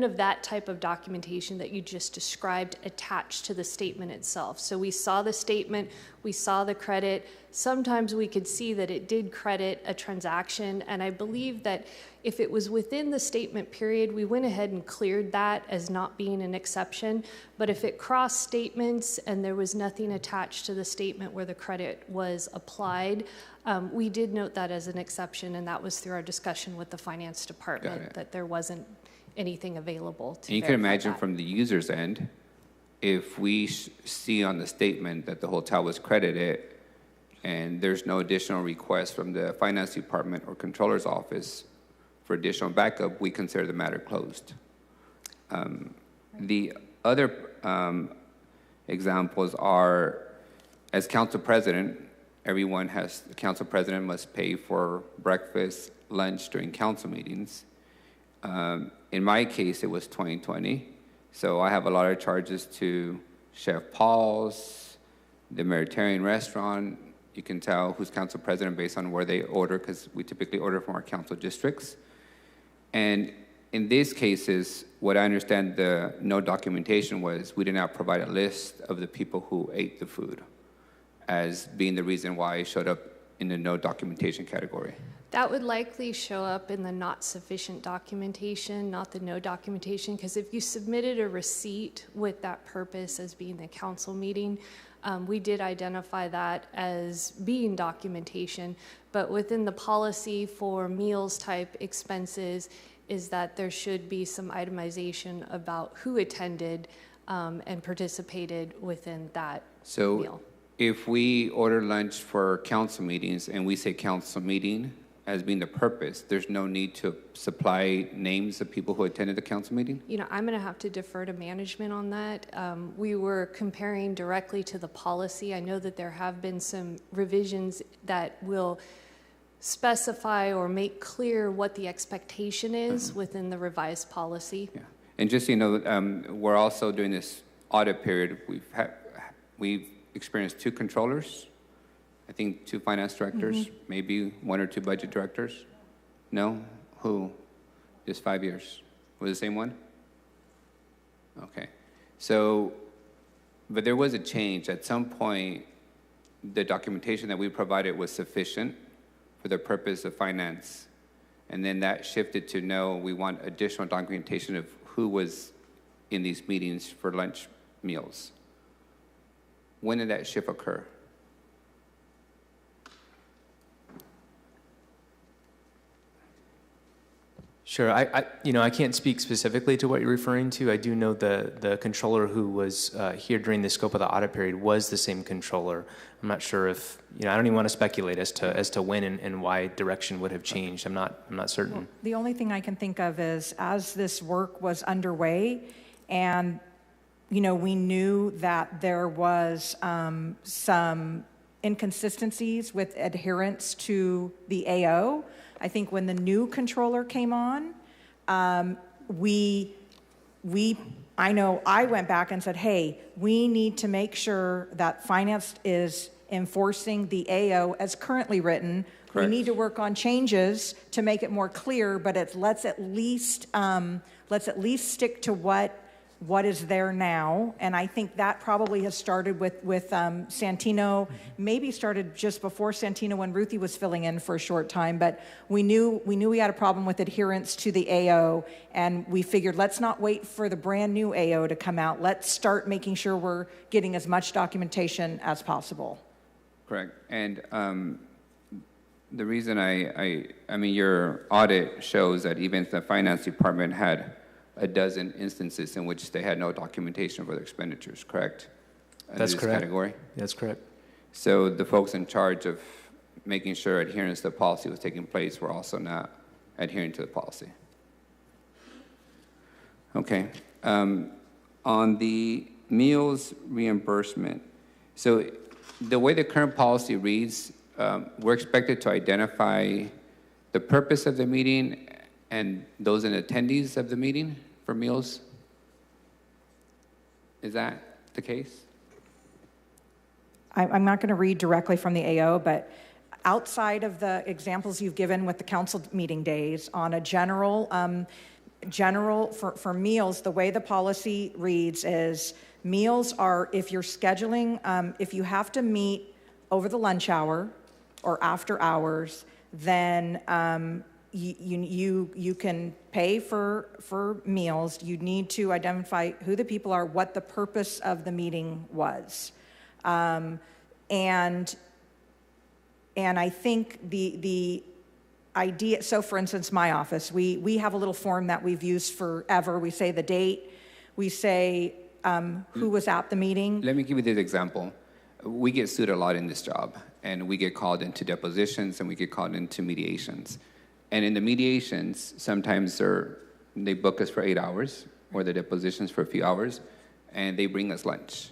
Speaker 9: of that type of documentation that you just described attached to the statement itself. So we saw the statement, we saw the credit. Sometimes we could see that it did credit a transaction, and I believe that if it was within the statement period, we went ahead and cleared that as not being an exception. But if it crossed statements and there was nothing attached to the statement where the credit was applied, we did note that as an exception, and that was through our discussion with the finance department, that there wasn't anything available to
Speaker 7: and you can imagine that. From the user's end, if we see on the statement that the hotel was credited and there's no additional request from the finance department or controller's office for additional backup, we consider the matter closed. The other examples are, as council president, the council president must pay for breakfast, lunch during council meetings. In my case, it was 2020, so I have a lot of charges to Chef Paul's, the Mediterranean restaurant. You can tell who's council president based on where they order, because we typically order from our council districts. And in these cases, what I understand the no documentation was, we did not provide a list of the people who ate the food as being the reason why it showed up in the no documentation category.
Speaker 9: That would likely show up in the not sufficient documentation, not the no documentation, because if you submitted a receipt with that purpose as being the council meeting, we did identify that as being documentation, but within the policy for meals type expenses is that there should be some itemization about who attended and participated within that meal.
Speaker 7: If we order lunch for council meetings and we say council meeting, as being the purpose, there's no need to supply names of people who attended the council meeting?
Speaker 9: You know, I'm going to have to defer to management on that. We were comparing directly to the policy. I know that there have been some revisions that will specify or make clear what the expectation is within the revised policy.
Speaker 7: Yeah. And just so you know, we're also during this audit period, we've experienced 2 controllers, I think 2 finance directors, maybe 1 or 2 budget directors. No? Who? Just 5 years. Was it the same one? Okay. So, but there was a change. At some point, the documentation that we provided was sufficient for the purpose of finance. And then that shifted to no, we want additional documentation of who was in these meetings for lunch meals. When did that shift occur?
Speaker 4: Sure. I can't speak specifically to what you're referring to. I do know the controller who was here during the scope of the audit period was the same controller. I'm not sure if, I don't even want to speculate as to when and why direction would have changed. I'm not certain.
Speaker 6: Well, the only thing I can think of is as this work was underway and, we knew that there was some inconsistencies with adherence to the AO. I think when the new controller came on, I know I went back and said, hey, we need to make sure that finance is enforcing the AO as currently written.
Speaker 7: Correct.
Speaker 6: We need to work on changes to make it more clear, but let's at least stick to what is there now. And I think that probably has started with Santino, maybe started just before Santino when Ruthie was filling in for a short time, but we knew we had a problem with adherence to the AO, and we figured let's not wait for the brand new AO to come out. Let's start making sure we're getting as much documentation as possible.
Speaker 7: Correct. And the reason I mean, your audit shows that even the finance department had a dozen instances in which they had no documentation for their expenditures, correct?
Speaker 4: That's
Speaker 7: this
Speaker 4: correct.
Speaker 7: Category?
Speaker 4: That's correct.
Speaker 7: So the folks in charge of making sure adherence to the policy was taking place were also not adhering to the policy. Okay. On the meals reimbursement, so the way the current policy reads, we're expected to identify the purpose of the meeting and those in attendees of the meeting for meals. Is that the case?
Speaker 6: I'm not going to read directly from the AO, but outside of the examples you've given with the council meeting days, on a general for meals, the way the policy reads is meals are, if you're scheduling, if you have to meet over the lunch hour or after hours, then you can pay for meals. You need to identify who the people are, what the purpose of the meeting was. And I think the idea, so for instance, my office, we have a little form that we've used forever. We say the date, we say who was at the meeting.
Speaker 7: Let me give you this example. We get sued a lot in this job, and we get called into depositions, and we get called into mediations. And in the mediations, sometimes they book us for 8 hours, or the depositions for a few hours, and they bring us lunch.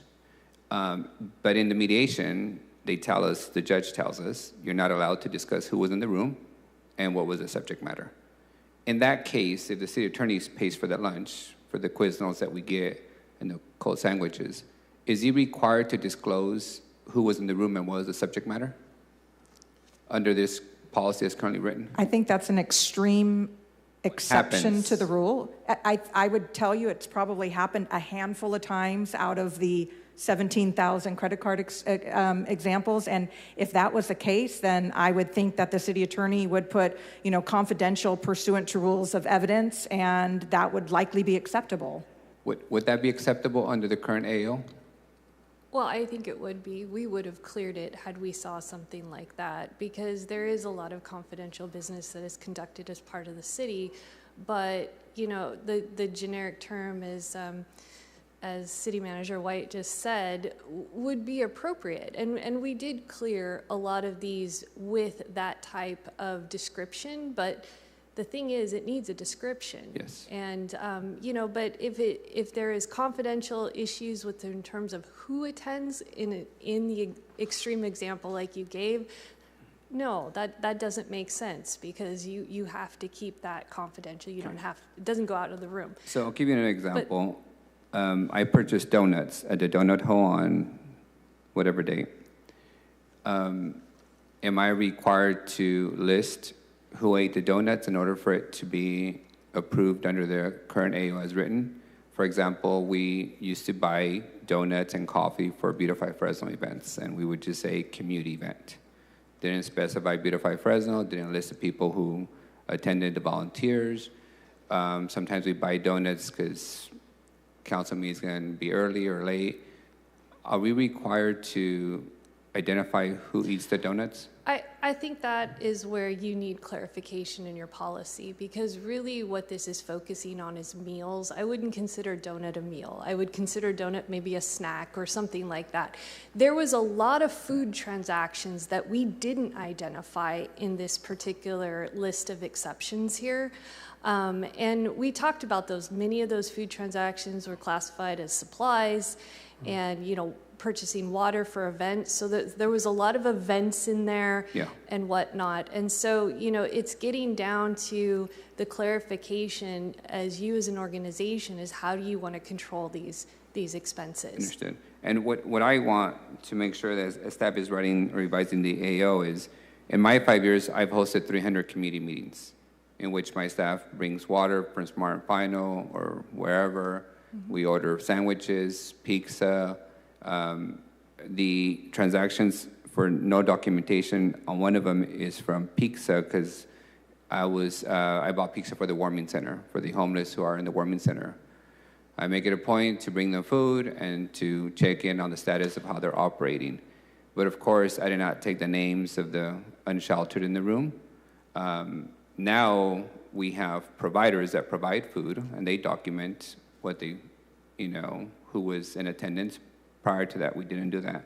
Speaker 7: But in the mediation, the judge tells us, you're not allowed to discuss who was in the room and what was the subject matter. In that case, if the city attorney pays for that lunch, for the Quiznos that we get and the cold sandwiches, is he required to disclose who was in the room and what was the subject matter under this policy as currently written?
Speaker 6: I think that's an extreme exception to the rule. I would tell you it's probably happened a handful of times out of the 17,000 credit card examples. And if that was the case, then I would think that the city attorney would put, confidential pursuant to rules of evidence, and that would likely be acceptable.
Speaker 7: Would that be acceptable under the current AO?
Speaker 9: Well, I think it would be. We would have cleared it had we saw something like that, because there is a lot of confidential business that is conducted as part of the city. But, the generic term is as City Manager White just said, would be appropriate. And we did clear a lot of these with that type of description, but the thing is, it needs a description.
Speaker 7: Yes.
Speaker 9: And, but if there is confidential issues in terms of who attends in the extreme example like you gave, no, that doesn't make sense, because you have to keep that confidential. You don't have, it doesn't go out of the room.
Speaker 7: So I'll give you an example. I purchased donuts at the donut hole on whatever day. Am I required to list who ate the donuts in order for it to be approved under the current AO as written? For example, we used to buy donuts and coffee for Beautify Fresno events, and we would just say community event. Didn't specify Beautify Fresno, didn't list the people who attended, the volunteers. Sometimes we buy donuts because council meeting is going to be early or late. Are we required to identify who eats the donuts?
Speaker 9: I think that is where you need clarification in your policy, because really what this is focusing on is meals. I wouldn't consider donut a meal. I would consider donut maybe a snack or something like that. There was a lot of food transactions that we didn't identify in this particular list of exceptions here. And we talked about those. Many of those food transactions were classified as supplies and, purchasing water for events. So that there was a lot of events in there and whatnot. And so, it's getting down to the clarification as you as an organization is how do you want to control these expenses?
Speaker 7: Understood. And what I want to make sure that as staff is revising the AO is, in my 5 years, I've hosted 300 community meetings in which my staff brings water, Prince Martin Final or wherever. We order sandwiches, pizza. The transactions for no documentation on one of them is from pizza because I bought pizza for the warming center, for the homeless who are in the warming center. I make it a point to bring them food and to check in on the status of how they're operating. But of course, I did not take the names of the unsheltered in the room. Now we have providers that provide food and they document what they, who was in attendance. Prior to that, we didn't do that.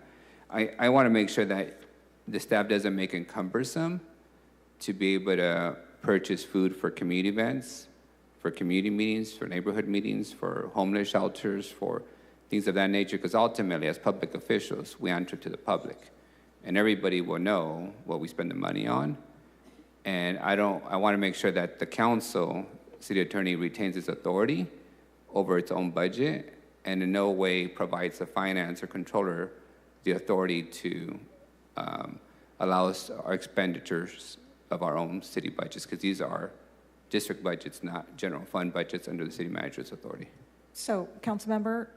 Speaker 7: I want to make sure that the staff doesn't make it cumbersome to be able to purchase food for community events, for community meetings, for neighborhood meetings, for homeless shelters, for things of that nature, because ultimately, as public officials, we answer to the public. And everybody will know what we spend the money on. And I want to make sure that the council, city attorney, retains its authority over its own budget and in no way provides the finance or controller the authority to allow us our expenditures of our own city budgets, because these are district budgets, not general fund budgets under the city manager's authority.
Speaker 6: So, council member,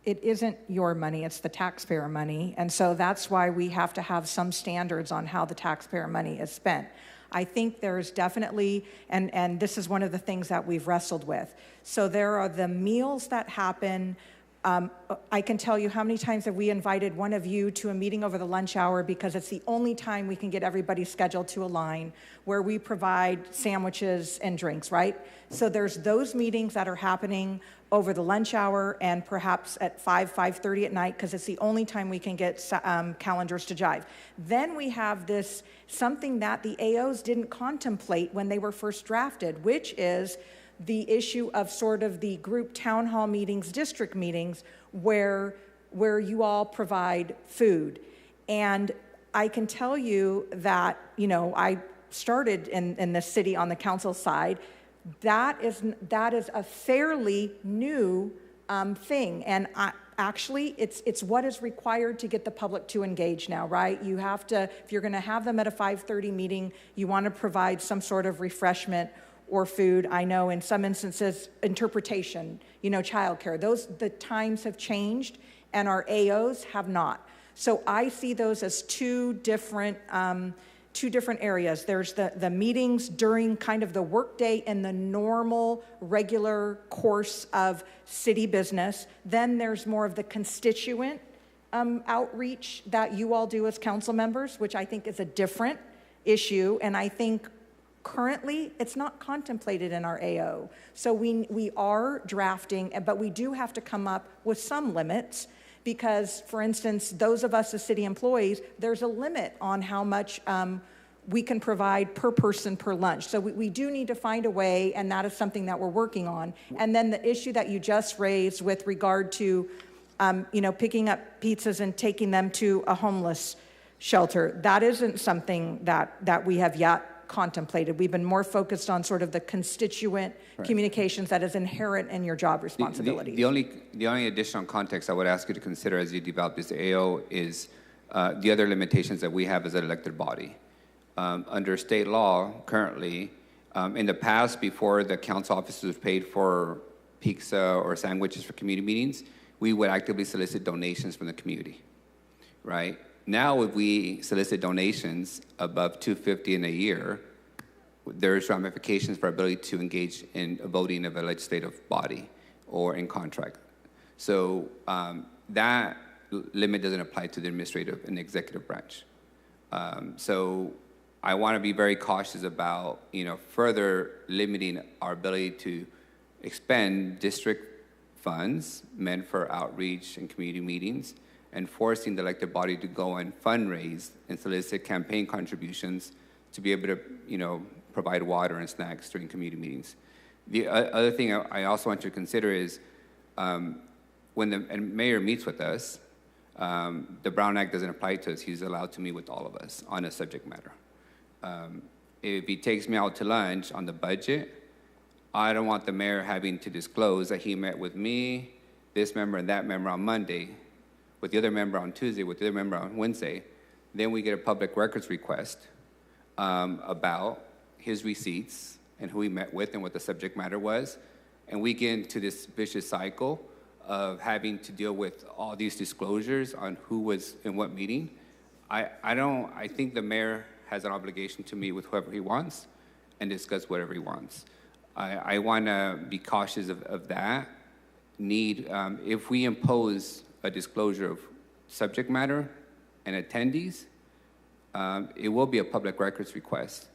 Speaker 6: it isn't your money, it's the taxpayer money, and so that's why we have to have some standards on how the taxpayer money is spent. I think there's definitely, and this is one of the things that we've wrestled with. So there are the meals that happen. I can tell you how many times have we invited one of you to a meeting over the lunch hour because it's the only time we can get everybody scheduled to align, where we provide sandwiches and drinks, right? So there's those meetings that are happening over the lunch hour and perhaps at 5:30 at night, because it's the only time we can get calendars to jive. Then we have this, something that the AOs didn't contemplate when they were first drafted, which is the issue of sort of the group town hall meetings, district meetings, where you all provide food. And I can tell you that, I started in the city on the council side. That is a fairly new thing, and actually, it's what is required to get the public to engage now, right? You have to, if you're going to have them at a 5:30 meeting, you want to provide some sort of refreshment or food. I know in some instances, interpretation, childcare. The times have changed, and our AOs have not. So I see those as two different areas. There's the meetings during kind of the workday and the normal, regular course of city business. Then there's more of the constituent outreach that you all do as council members, which I think is a different issue. And I think Currently, it's not contemplated in our AO. So we are drafting, but we do have to come up with some limits because, for instance, those of us as city employees, there's a limit on how much we can provide per person per lunch. So we do need to find a way, and that is something that we're working on. And then the issue that you just raised with regard to, picking up pizzas and taking them to a homeless shelter, that isn't something that we have yet contemplated. We've been more focused on sort of the constituent communications that is inherent in your job responsibilities.
Speaker 7: The only additional context I would ask you to consider as you develop this AO is the other limitations that we have as an elected body. Under state law, currently, in the past, before the council officers paid for pizza or sandwiches for community meetings, we would actively solicit donations from the community, right? Now, if we solicit donations above $250 in a year, there's ramifications for our ability to engage in a voting of a legislative body or in contract. So that limit doesn't apply to the administrative and executive branch. So I want to be very cautious about, further limiting our ability to expend district funds meant for outreach and community meetings, and forcing the elected body to go and fundraise and solicit campaign contributions to be able to, provide water and snacks during community meetings. The other thing I also want you to consider is when the mayor meets with us, the Brown Act doesn't apply to us. He's allowed to meet with all of us on a subject matter. If he takes me out to lunch on the budget, I don't want the mayor having to disclose that he met with me, this member, and that member on Monday, with the other member on Tuesday, with the other member on Wednesday. Then we get a public records request about his receipts and who he met with and what the subject matter was. And we get into this vicious cycle of having to deal with all these disclosures on who was in what meeting. I think the mayor has an obligation to meet with whoever he wants and discuss whatever he wants. I want to be cautious of that need. If we impose a disclosure of subject matter and attendees, it will be a public records request.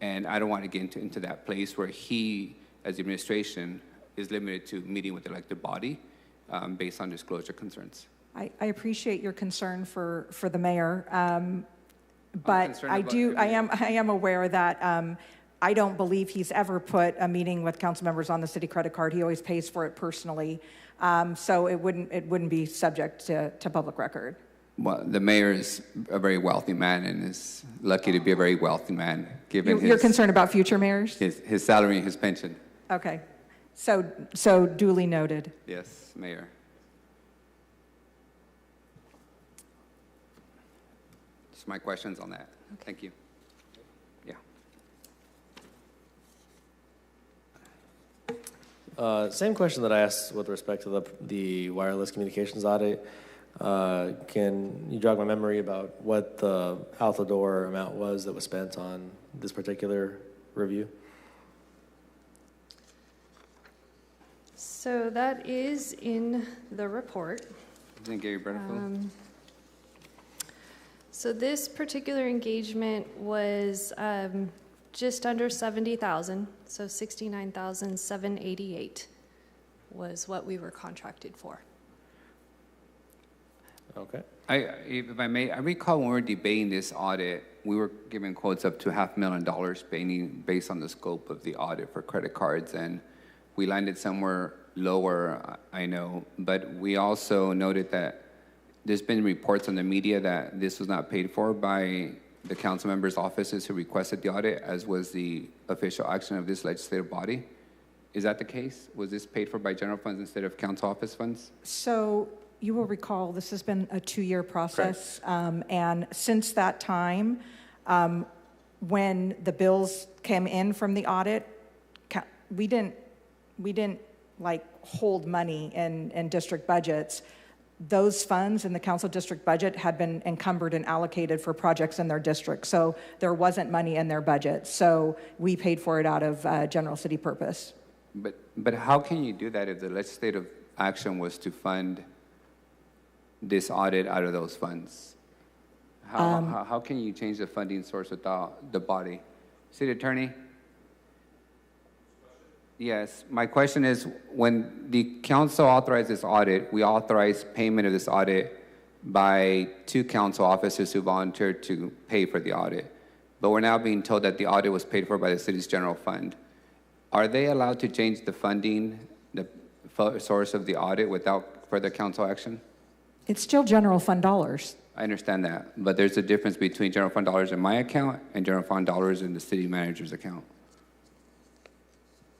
Speaker 7: And I don't want to get into that place where he, as the administration, is limited to meeting with the elected body based on disclosure concerns.
Speaker 6: I appreciate your concern for the mayor, but I am aware that I don't believe he's ever put a meeting with council members on the city credit card. He always pays for it personally, so it wouldn't be subject to public record.
Speaker 7: Well, the mayor is a very wealthy man and is lucky to be a very wealthy man, given
Speaker 6: You're concerned about future mayors?
Speaker 7: His salary and his pension.
Speaker 6: Okay, so duly noted.
Speaker 7: Yes, Mayor. Just my questions on that. Okay. Thank you. Yeah.
Speaker 1: Same question that I asked with respect to the wireless communications audit. Can you jog my memory about what the out the door amount was that was spent on this particular review?
Speaker 9: So that is in the report.
Speaker 7: Thank you, Brennan.
Speaker 9: So this particular engagement was just under 70,000, so 69,788 was what we were contracted for.
Speaker 1: Okay.
Speaker 7: If I may, I recall when we were debating this audit, we were given quotes up to $500,000 based on the scope of the audit for credit cards, and we landed somewhere lower, I know, but we also noted that there's been reports on the media that this was not paid for by the council members' offices who requested the audit, as was the official action of this legislative body. Is that the case? Was this paid for by general funds instead of council office funds?
Speaker 6: So you will recall this has been a 2-year process, and since that time, when the bills came in from the audit, we didn't like hold money in district budgets. Those funds in the council district budget had been encumbered and allocated for projects in their district, so there wasn't money in their budget. So we paid for it out of general city purpose.
Speaker 7: But how can you do that if the legislative action was to fund this audit out of those funds? How can you change the funding source without the body City Attorney? Yes, my question is, when the council authorized this audit, we authorized payment of this audit by 2 council officers who volunteered to pay for the audit. But we're now being told that the audit was paid for by the city's general fund. Are they allowed to change the funding, the source of the audit without further council action?
Speaker 6: It's still general fund dollars.
Speaker 7: I understand that, but there's a difference between general fund dollars in my account and general fund dollars in the city manager's account.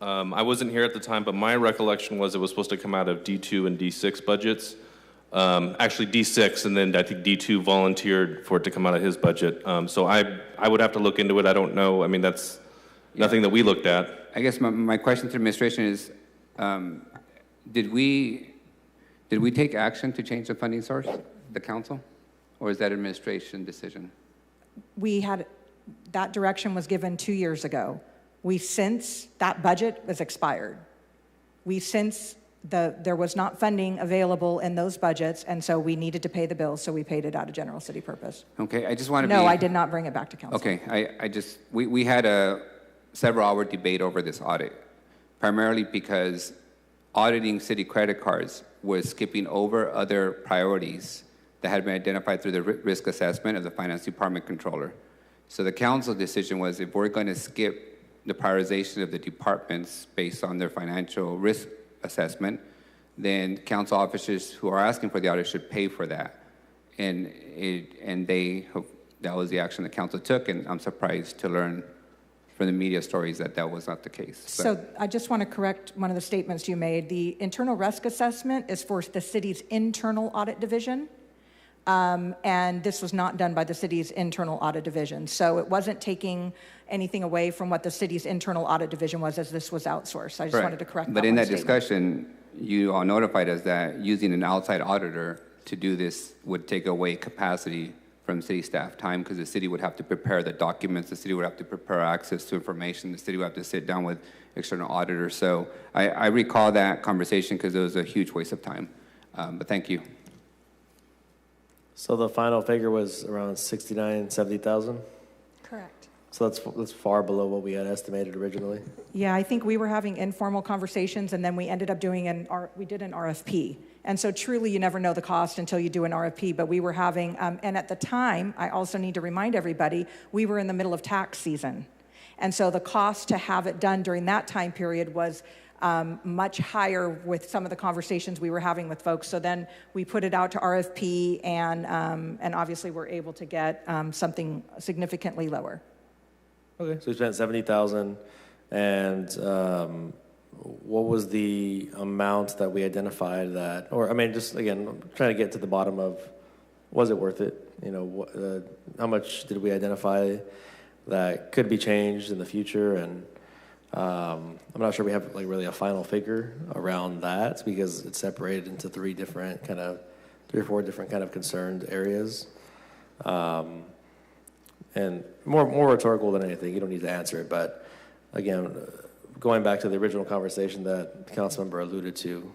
Speaker 10: I wasn't here at the time, but my recollection was it was supposed to come out of D2 and D6 budgets. Actually D6, and then I think D2 volunteered for it to come out of his budget. So I would have to look into it. I don't know. I mean, that's nothing that we looked at.
Speaker 7: I guess my question to the administration is, did we take action to change the funding source, the council? Or is that administration decision?
Speaker 6: That direction was given 2 years ago. Since that budget was expired, there was not funding available in those budgets, and so we needed to pay the bill, so we paid it out of general city purpose.
Speaker 7: Okay, I just want to
Speaker 6: No, I did not bring it back to council.
Speaker 7: Okay, we had a several-hour debate over this audit, primarily because auditing city credit cards was skipping over other priorities that had been identified through the risk assessment of the finance department controller. So the council decision was, if we're going to skip the prioritization of the departments based on their financial risk assessment, then council officers who are asking for the audit should pay for that. And that was the action the council took, and I'm surprised to learn from the media stories that was not the case.
Speaker 6: So I just want to correct one of the statements you made. The internal risk assessment is for the city's internal audit division. And this was not done by the city's internal audit division. So it wasn't taking anything away from what the city's internal audit division was, as this was outsourced. I just wanted to correct that.
Speaker 7: But in that
Speaker 6: statement.
Speaker 7: discussion, you all notified us that using an outside auditor to do this would take away capacity from city staff time, because the city would have to prepare the documents, the city would have to prepare access to information, the city would have to sit down with external auditors. So I recall that conversation because it was a huge waste of time. But thank you.
Speaker 1: So the final figure was around 70,000.
Speaker 9: Correct.
Speaker 1: So that's far below what we had estimated originally.
Speaker 6: Yeah, I think we were having informal conversations, and then we ended up doing we did an RFP. And so truly, you never know the cost until you do an RFP. But we were having, and at the time, I also need to remind everybody, we were in the middle of tax season. And so the cost to have it done during that time period was much higher with some of the conversations we were having with folks. So then we put it out to RFP, and obviously we're able to get something significantly lower.
Speaker 1: Okay, so we spent 70,000, and what was the amount that we identified that, or I mean, just again, I'm trying to get to the bottom of, was it worth it? You know, how much did we identify that could be changed in the future? And I'm not sure we have like really a final figure around that, because it's separated into three or four different kind of concerned areas. And more rhetorical than anything, you don't need to answer it, but again, going back to the original conversation that the council member alluded to,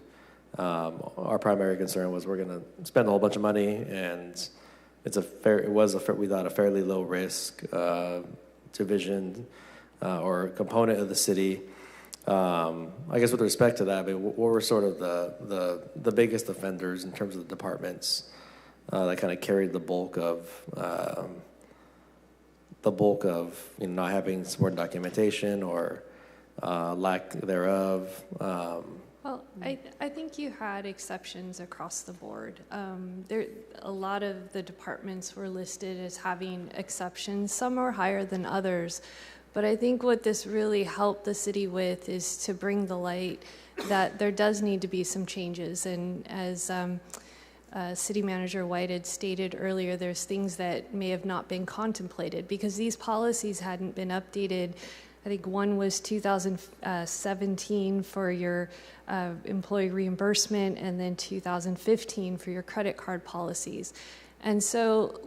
Speaker 1: our primary concern was we're going to spend a whole bunch of money, and we thought a fairly low risk division or component of the city. I guess with respect to that, I mean, what were sort of the biggest offenders in terms of the departments that kind of carried the bulk of not having supporting documentation or lack thereof?
Speaker 9: Well, I think you had exceptions across the board. A lot of the departments were listed as having exceptions. Some are higher than others. But I think what this really helped the city with is to bring the light that there does need to be some changes. And as City Manager White had stated earlier, there's things that may have not been contemplated because these policies hadn't been updated. I think one was 2017 for your employee reimbursement, and then 2015 for your credit card policies. And so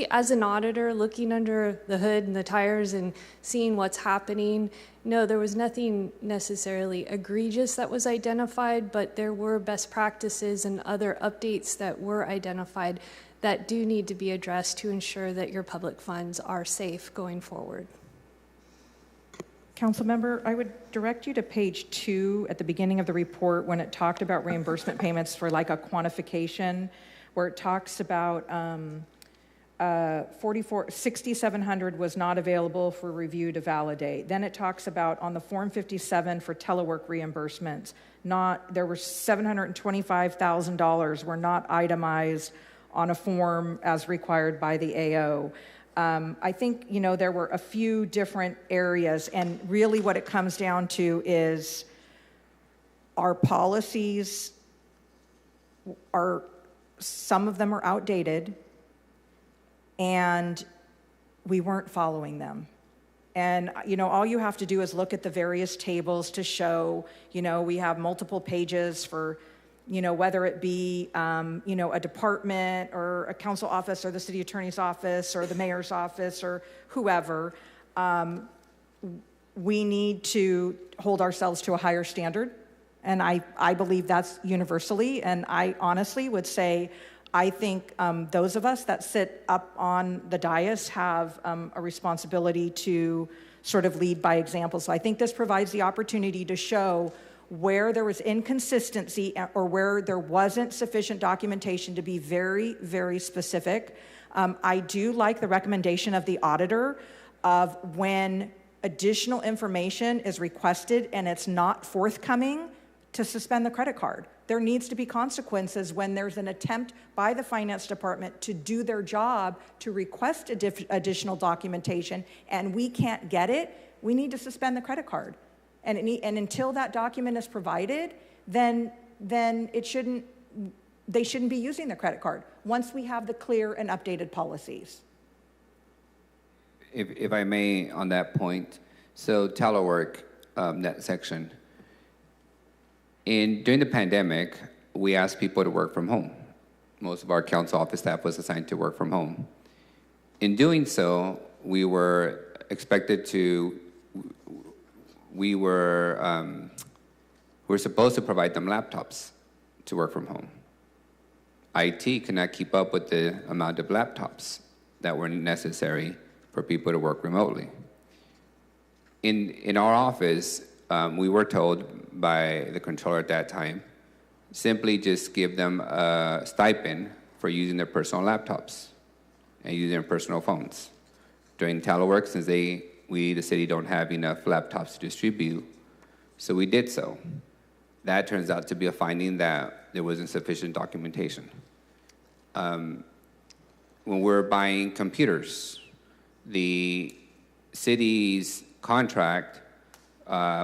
Speaker 9: as an auditor, looking under the hood and the tires and seeing what's happening, no, there was nothing necessarily egregious that was identified, but there were best practices and other updates that were identified that do need to be addressed to ensure that your public funds are safe going forward.
Speaker 6: Councilmember, I would direct you to page 2 at the beginning of the report when it talked about reimbursement payments for like a quantification, where it talks about 6,700 was not available for review to validate. Then it talks about on the Form 57 for telework reimbursements, there were $725,000 were not itemized on a form as required by the AO. I think, there were a few different areas, and really what it comes down to is our policies some of them are outdated, and we weren't following them. And, all you have to do is look at the various tables to show, we have multiple pages for, whether it be, a department or a council office or the city attorney's office or the mayor's office or whoever. We need to hold ourselves to a higher standard. And I believe that's universally. And I honestly would say, I think those of us that sit up on the dais have a responsibility to sort of lead by example. So I think this provides the opportunity to show where there was inconsistency or where there wasn't sufficient documentation, to be very, very specific. I do like the recommendation of the auditor of when additional information is requested and it's not forthcoming, to suspend the credit card. There needs to be consequences when there's an attempt by the finance department to do their job to request additional documentation and we can't get it. We need to suspend the credit card. And until that document is provided, then they shouldn't be using the credit card once we have the clear and updated policies.
Speaker 7: If I may, on that point, so telework, that section. During the pandemic, we asked people to work from home. Most of our council office staff was assigned to work from home. In doing so, we were supposed to provide them laptops to work from home. IT could not keep up with the amount of laptops that were necessary for people to work remotely. In our office, we were told by the controller at that time, simply just give them a stipend for using their personal laptops and using their personal phones. During telework, since the city don't have enough laptops to distribute, so we did so. That turns out to be a finding that there wasn't sufficient documentation. When we're buying computers, the city's contract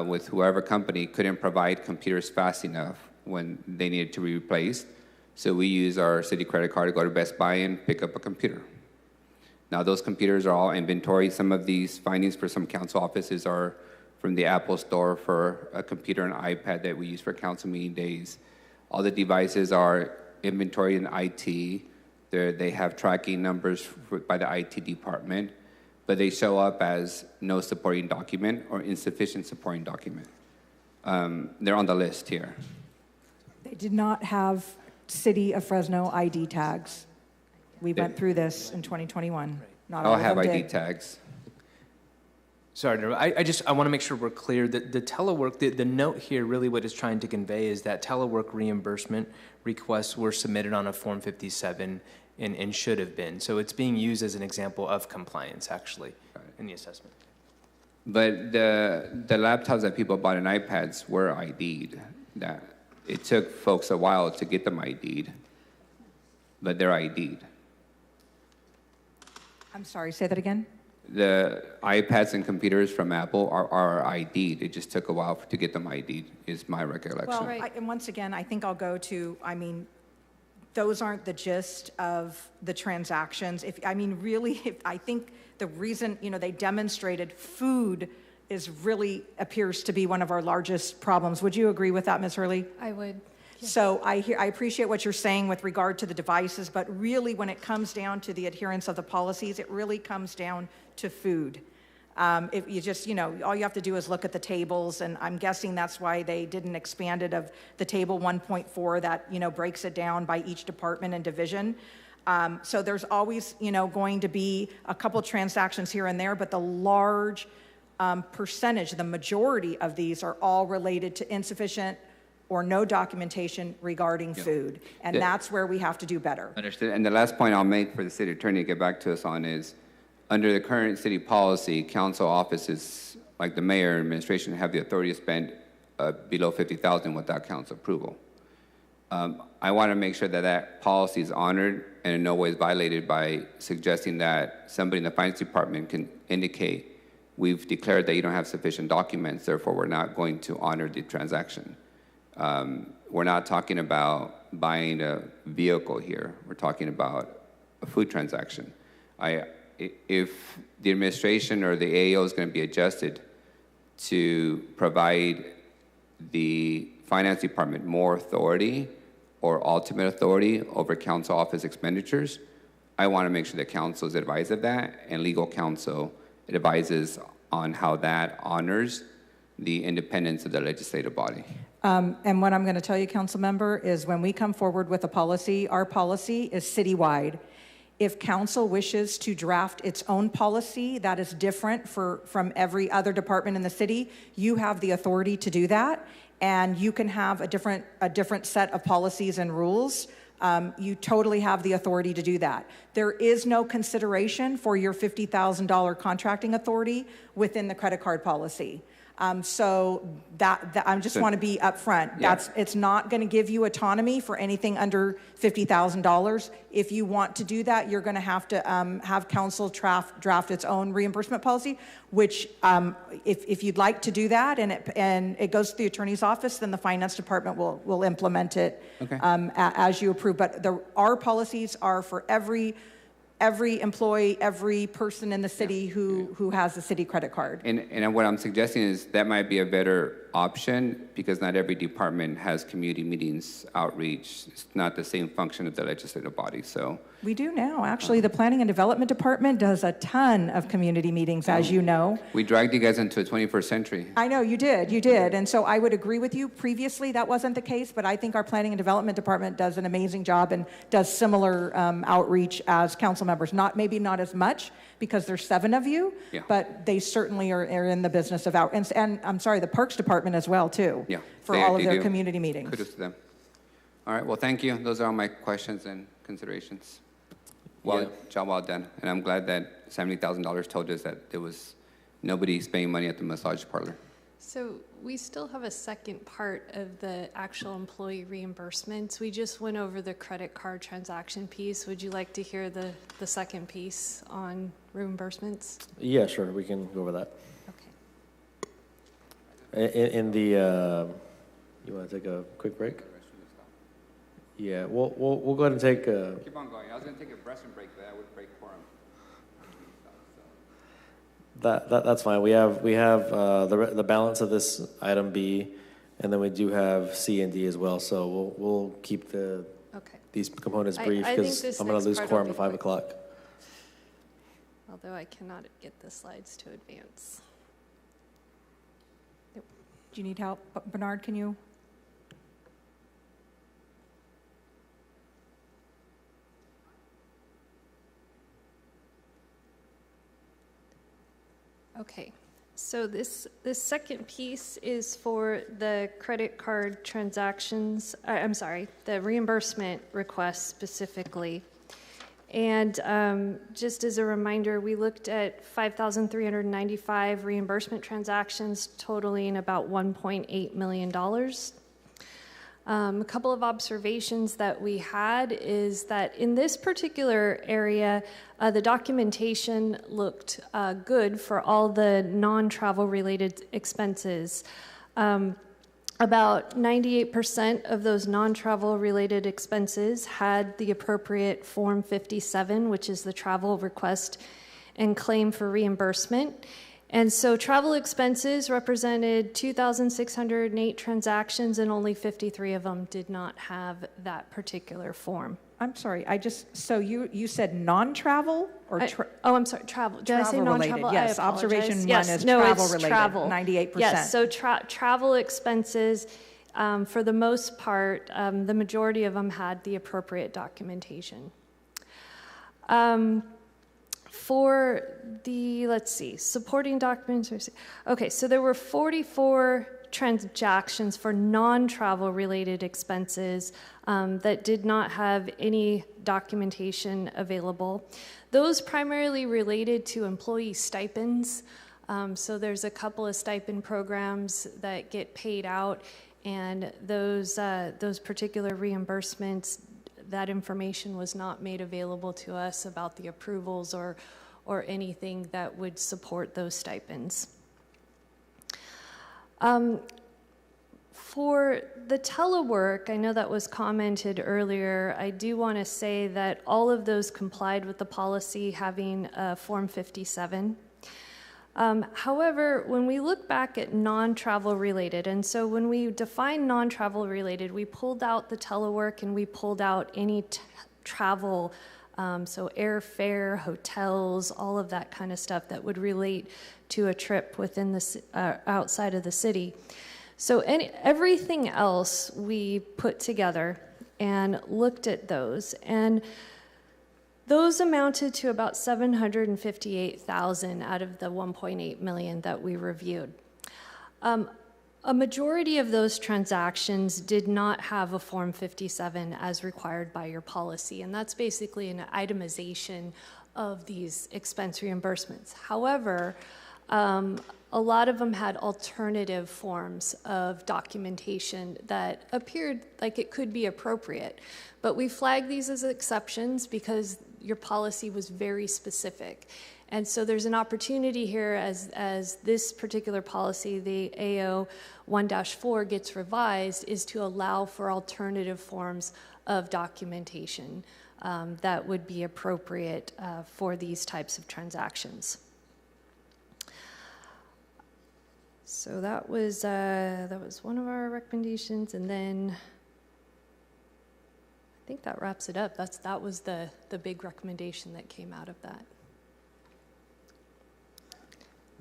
Speaker 7: with whoever company couldn't provide computers fast enough when they needed to be replaced. So we use our city credit card to go to Best Buy and pick up a computer. Now those computers are all inventoried. Some of these findings for some council offices are from the Apple store for a computer and iPad that we use for council meeting days. All the devices are inventoried in IT. They have tracking numbers by the IT department, but they show up as no supporting document or insufficient supporting document. They're on the list here.
Speaker 6: They did not have City of Fresno ID tags. We went through this in 2021. Not all
Speaker 7: I'll have
Speaker 6: of them
Speaker 7: ID
Speaker 6: did.
Speaker 7: tags.
Speaker 4: Sorry, I want to make sure we're clear that the telework, the note here really what it's trying to convey is that telework reimbursement requests were submitted on a Form 57 and should have been. So it's being used as an example of compliance, actually, in the assessment.
Speaker 7: But the laptops that people bought and iPads were ID'd. That it took folks a while to get them ID'd, but they're ID'd.
Speaker 6: I'm sorry, say that again?
Speaker 7: The iPads and computers from Apple are ID'd. It just took a while to get them ID'd, is my recollection.
Speaker 6: Well, and once again, I think I'll go to, those aren't the gist of the transactions. I think the reason, they demonstrated food appears to be one of our largest problems. Would you agree with that, Ms. Hurley?
Speaker 9: I would. Yeah.
Speaker 6: So I appreciate what you're saying with regard to the devices, but really when it comes down to the adherence of the policies, it really comes down to food. If you just, all you have to do is look at the tables, and I'm guessing that's why they didn't expand it of the table 1.4 that, breaks it down by each department and division. So there's always, going to be a couple transactions here and there, but the large percentage, the majority of these are all related to insufficient or no documentation regarding food. And that's where we have to do better.
Speaker 7: Understood. And the last point I'll make for the city attorney to get back to us on is, under the current city policy, council offices, like the mayor and administration, have the authority to spend below $50,000 without council approval. I want to make sure that that policy is honored and in no way is violated by suggesting that somebody in the finance department can indicate, we've declared that you don't have sufficient documents, therefore we're not going to honor the transaction. We're not talking about buying a vehicle here. We're talking about a food transaction. If the administration or the AO is going to be adjusted to provide the finance department more authority or ultimate authority over council office expenditures, I want to make sure that council is advised of that, and legal counsel advises on how that honors the independence of the legislative body.
Speaker 6: And what I'm going to tell you, council member, is when we come forward with a policy, our policy is citywide. If council wishes to draft its own policy that is different from every other department in the city, you have the authority to do that, and you can have a different set of policies and rules. You totally have the authority to do that. There is no consideration for your $50,000 contracting authority within the credit card policy. So that I just want to be upfront.
Speaker 7: Yeah.
Speaker 6: It's not going to give you autonomy for anything under $50,000. If you want to do that, you're going to have council draft its own reimbursement policy. Which, if you'd like to do that, and it goes to the attorney's office, then the finance department will implement it as you approve. But our policies are for every employee, every person in the city who has a city credit card.
Speaker 7: And what I'm suggesting is that might be a better option, because not every department has community meetings, outreach. It's not the same function of the legislative body, so.
Speaker 6: We do now. Actually, the Planning and Development Department does a ton of community meetings, as you know.
Speaker 7: We dragged you guys into the 21st century.
Speaker 6: I know, you did. And so I would agree with you. Previously, that wasn't the case, but I think our Planning and Development Department does an amazing job and does similar outreach as council members. Maybe not as much, because there's 7 of you, but they certainly are in the business of outreach. And I'm sorry, the Parks Department as well, too, for all of their community meetings.
Speaker 7: Kudos to them. All right, well, thank you. Those are all my questions and considerations. Job well done. And I'm glad that $70,000 told us that there was nobody spending money at the massage parlor.
Speaker 9: So we still have a second part of the actual employee reimbursements. We just went over the credit card transaction piece. Would you like to hear the second piece on reimbursements?
Speaker 1: Yeah, sure, we can go over that.
Speaker 9: Okay.
Speaker 1: In the, you want to take a quick break? Yeah, we'll go ahead and take a...
Speaker 7: Keep on going. I was going to take a restroom break, but that would break quorum.
Speaker 1: That's fine. We have the balance of this item B, and then we do have C and D as well. So we'll keep these components brief, because I'm going to lose quorum at 5 o'clock.
Speaker 9: Although I cannot get the slides to advance.
Speaker 6: Do you need help? Bernard, can you?
Speaker 9: Okay, so this second piece is for the credit card transactions, I'm sorry, the reimbursement request specifically. And just as a reminder, we looked at 5,395 reimbursement transactions totaling about $1.8 million. A couple of observations that we had is that in this particular area, the documentation looked good for all the non-travel related expenses. About 98% of those non-travel related expenses had the appropriate Form 57, which is the travel request and claim for reimbursement. And so travel expenses represented 2,608 transactions, and only 53 of them did not have that particular form.
Speaker 6: I'm sorry, so you said non-travel or
Speaker 9: I'm sorry, travel. Did I say non-travel?
Speaker 6: Yes,
Speaker 9: I apologize.
Speaker 6: observation one
Speaker 9: yes,
Speaker 6: is
Speaker 9: no,
Speaker 6: travel
Speaker 9: it's
Speaker 6: related,
Speaker 9: travel.
Speaker 6: 98%.
Speaker 9: Yes, so travel expenses, for the most part, the majority of them had the appropriate documentation. For the, let's see, supporting documents, okay, so there were 44 transactions for non-travel related expenses that did not have any documentation available. Those primarily related to employee stipends. So there's a couple of stipend programs that get paid out, and those particular reimbursements, that information was not made available to us about the approvals or anything that would support those stipends. For the telework, I know that was commented earlier. I do want to say that all of those complied with the policy having Form 57. However, when we look back at non-travel related, and so when we define non-travel related, we pulled out the telework and we pulled out any travel, so airfare, hotels, all of that kind of stuff that would relate to a trip within the outside of the city. So everything else we put together and looked at those, and those amounted to about $758,000 out of the $1.8 million that we reviewed. A majority of those transactions did not have a Form 57 as required by your policy, and that's basically an itemization of these expense reimbursements. However, a lot of them had alternative forms of documentation that appeared like it could be appropriate. But we flagged these as exceptions because your policy was very specific. And so there's an opportunity here as this particular policy, the AO 1-4 gets revised, is to allow for alternative forms of documentation that would be appropriate for these types of transactions. So that was one of our recommendations, and then I think that wraps it up. That was the big recommendation that came out of that.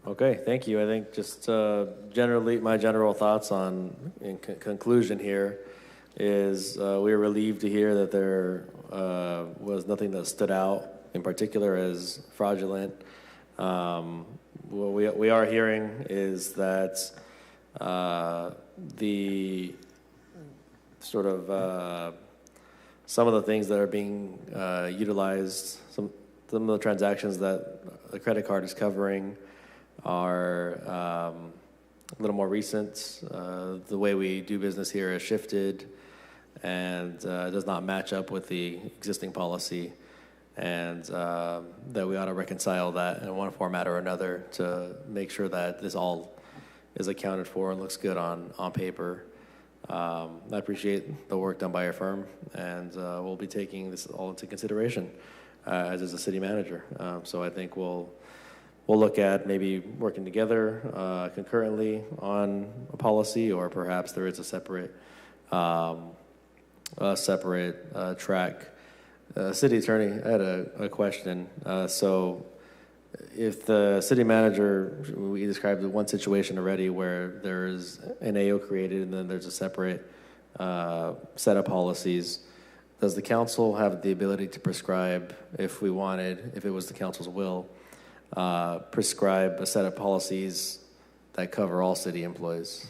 Speaker 1: Okay, thank you. I think just generally, my general thoughts on in conclusion here is we were relieved to hear that there was nothing that stood out in particular as fraudulent. What we are hearing is that the sort of some of the things that are being utilized, some of the transactions that the credit card is covering are a little more recent. The way we do business here has shifted and does not match up with the existing policy. And that we ought to reconcile that in one format or another to make sure that this all is accounted for and looks good on paper. I appreciate the work done by your firm, and we'll be taking this all into consideration as is the city manager. So I think we'll look at maybe working together concurrently on a policy, or perhaps there is a separate track. City Attorney, I had a question. So if the city manager, we described one situation already where there's an AO created and then there's a separate set of policies, does the council have the ability to prescribe, if we wanted, if it was the council's will, prescribe a set of policies that cover all city employees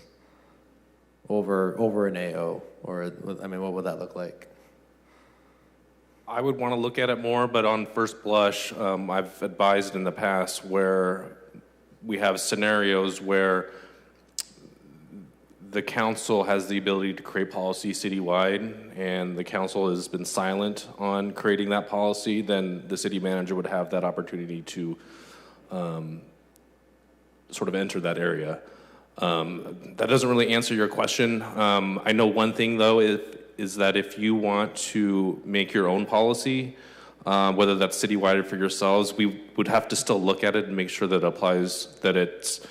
Speaker 1: over an AO? Or, I mean, what would that look like?
Speaker 10: I would want to look at it more, but on first blush, I've advised in the past where we have scenarios where the council has the ability to create policy citywide, and the council has been silent on creating that policy, then the city manager would have that opportunity to sort of enter that area. That doesn't really answer your question. I know one thing, though, is that if you want to make your own policy, whether that's citywide or for yourselves, we would have to still look at it and make sure that it applies, that it's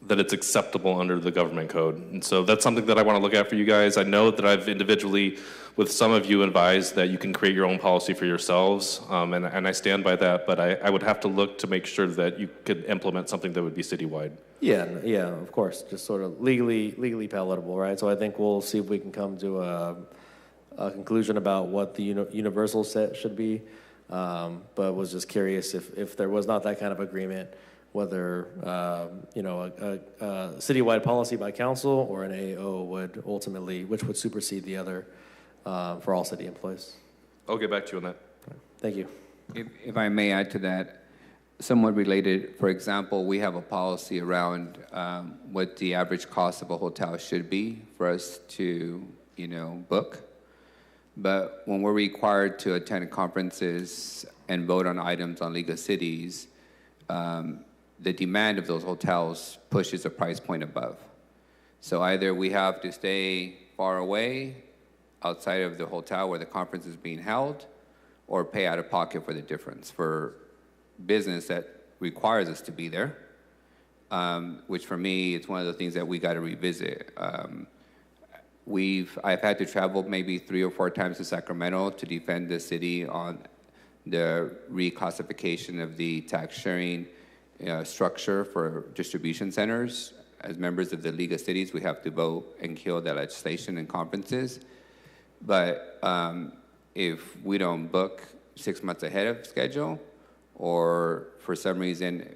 Speaker 10: acceptable under the government code. And so that's something that I want to look at for you guys. I know that I've individually, with some of you, advised that you can create your own policy for yourselves, and I stand by that, but I would have to look to make sure that you could implement something that would be citywide. Yeah,
Speaker 1: of course, just sort of legally palatable, right? So I think we'll see if we can come to a conclusion about what the universal set should be. But was just curious if there was not that kind of agreement, whether, you know, a citywide policy by council or an AO would ultimately, which would supersede the other for all city employees.
Speaker 10: I'll get back to you on that.
Speaker 1: Thank you.
Speaker 7: If I may add to that, somewhat related, for example, we have a policy around what the average cost of a hotel should be for us to, you know, book. But when we're required to attend conferences and vote on items on League of Cities, the demand of those hotels pushes the price point above. So either we have to stay far away outside of the hotel where the conference is being held, or pay out of pocket for the difference for business that requires us to be there, which for me, it's one of the things that we got to revisit. I've had to travel maybe 3 or 4 times to Sacramento to defend the city on the reclassification of the tax sharing structure for distribution centers. As members of the League of Cities, we have to vote and kill that legislation in conferences. But if we don't book 6 months ahead of schedule, or for some reason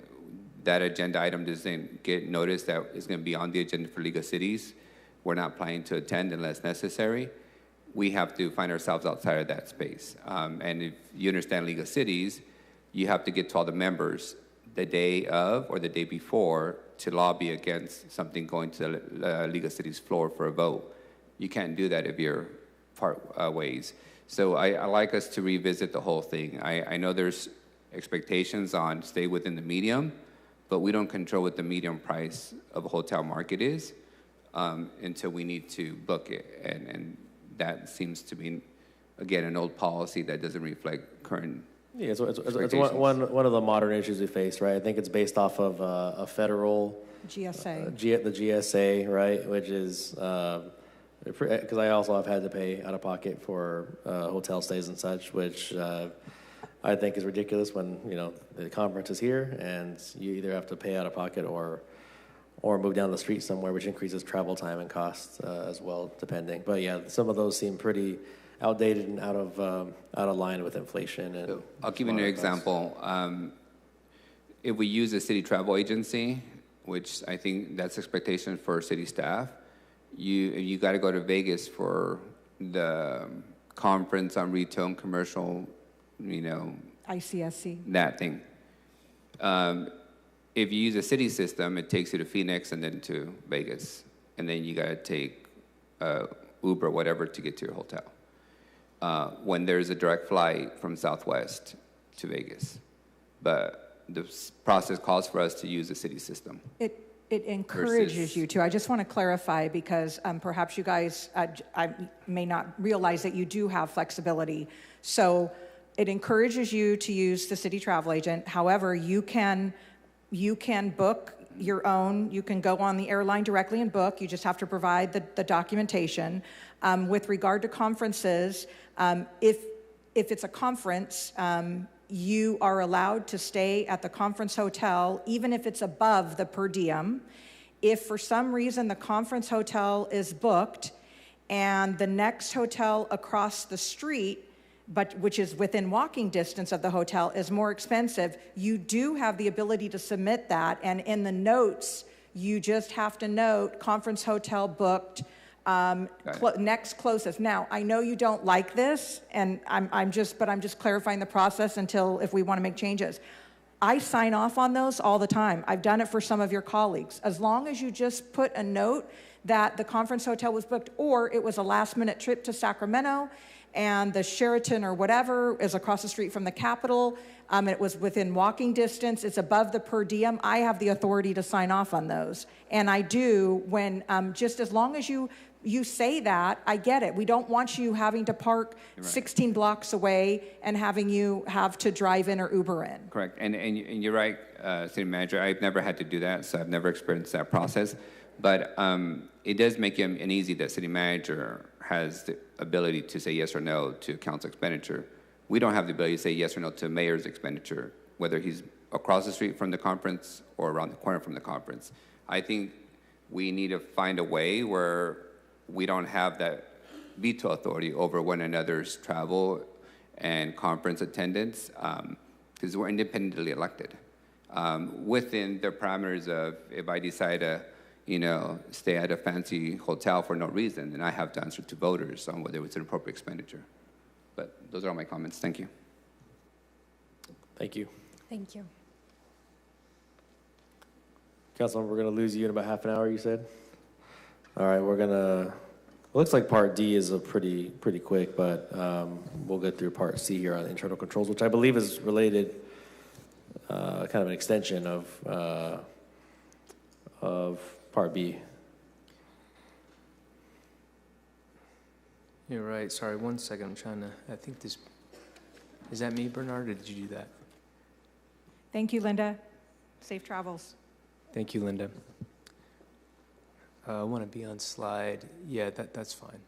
Speaker 7: that agenda item doesn't get noticed that it's going to be on the agenda for League of Cities, we're not planning to attend unless necessary, we have to find ourselves outside of that space. And if you understand League of Cities, you have to get to all the members the day of or the day before to lobby against something going to the League of Cities floor for a vote. You can't do that if you're part ways. So I like us to revisit the whole thing. I know there's expectations on stay within the medium, but we don't control what the medium price of a hotel market is until we need to book it. And that seems to be, again, an old policy that doesn't reflect current.
Speaker 1: Yeah, it's one of the modern issues we face, right? I think it's based off of a federal
Speaker 6: GSA.
Speaker 1: The GSA, right? Which is because I also have had to pay out of pocket for hotel stays and such, which I think is ridiculous when, you know, the conference is here and you either have to pay out of pocket or move down the street somewhere, which increases travel time and costs as well, depending. But yeah, some of those seem pretty outdated and out of line with inflation. And
Speaker 7: so I'll give you an example. If we use a city travel agency, which I think that's expectation for city staff, you got to go to Vegas for the conference on retail and commercial, you know,
Speaker 6: ICSC.
Speaker 7: That thing. If you use a city system, it takes you to Phoenix and then to Vegas, and then you got to take Uber, whatever, to get to your hotel. When there's a direct flight from Southwest to Vegas, but the process calls for us to use a city system.
Speaker 6: It encourages you to. I just want to clarify because perhaps you guys I may not realize that you do have flexibility. So it encourages you to use the city travel agent. However, you can book your own. You can go on the airline directly and book. You just have to provide the documentation. With regard to conferences, if it's a conference, you are allowed to stay at the conference hotel, even if it's above the per diem. If for some reason the conference hotel is booked and the next hotel across the street, but which is within walking distance of the hotel, is more expensive, you do have the ability to submit that. And in the notes, you just have to note conference hotel booked, next closest. Now, I know you don't like this, and I'm just clarifying the process until if we want to make changes. I sign off on those all the time. I've done it for some of your colleagues. As long as you just put a note that the conference hotel was booked or it was a last-minute trip to Sacramento and the Sheraton or whatever is across the street from the Capitol, it was within walking distance, it's above the per diem, I have the authority to sign off on those. And I do when, just as long as you say that, I get it. We don't want you having to park 16 blocks away and having you have to drive in or Uber in.
Speaker 7: Correct. And you're right, City Manager. I've never had to do that, so I've never experienced that process. But it does make it uneasy that City Manager has the ability to say yes or no to council expenditure. We don't have the ability to say yes or no to mayor's expenditure, whether he's across the street from the conference or around the corner from the conference. I think we need to find a way where we don't have that veto authority over one another's travel and conference attendance, because we're independently elected. Within the parameters of if I decide to, stay at a fancy hotel for no reason, then I have to answer to voters on whether it's an appropriate expenditure. But those are all my comments. Thank you.
Speaker 1: Thank you.
Speaker 9: Thank you.
Speaker 1: Councilman, we're going to lose you in about half an hour, you said? All right, we're going to, looks like Part D is a pretty quick, but we'll get through Part C here on internal controls, which I believe is related, kind of an extension of Part B.
Speaker 4: You're right. Sorry, 1 second. I'm trying to, I think this, is that me, Bernard, or did you do that?
Speaker 6: Thank you, Linda. Safe travels.
Speaker 4: Thank you, Linda. I want to be on slide. Yeah, that's fine.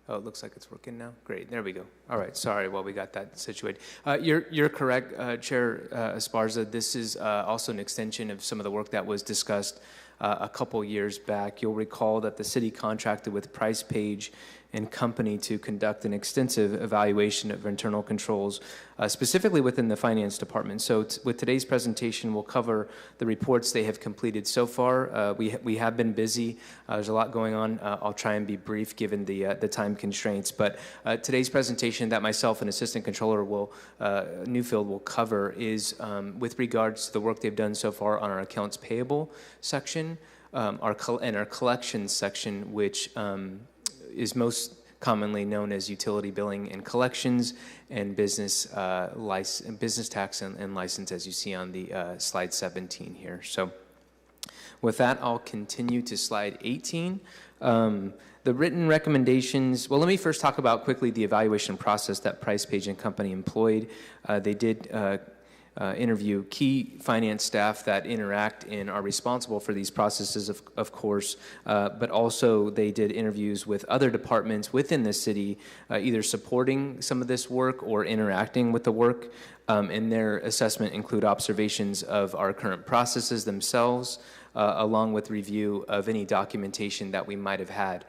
Speaker 4: Oh, it looks like it's working now. Great, there we go. All right, sorry while we got that situated. You're correct, Chair Esparza. This is also an extension of some of the work that was discussed a couple years back. You'll recall that the city contracted with Price Page and Company to conduct an extensive evaluation of internal controls, specifically within the finance department. So with today's presentation, we'll cover the reports they have completed so far. We have been busy. There's a lot going on. I'll try and be brief given the time constraints. But today's presentation that myself and Assistant Controller Newfield will cover is with regards to the work they've done so far on our accounts payable section, and our collections section, which is most commonly known as utility billing and collections, and business tax and license, as you see on the slide 17 here. So with that, I'll continue to slide 18. The written recommendations, well, let me first talk about quickly the evaluation process that Price Page and Company employed. They did interview key finance staff that interact and are responsible for these processes, of course, but also they did interviews with other departments within the city, either supporting some of this work or interacting with the work. And their assessment include observations of our current processes themselves, along with review of any documentation that we might have had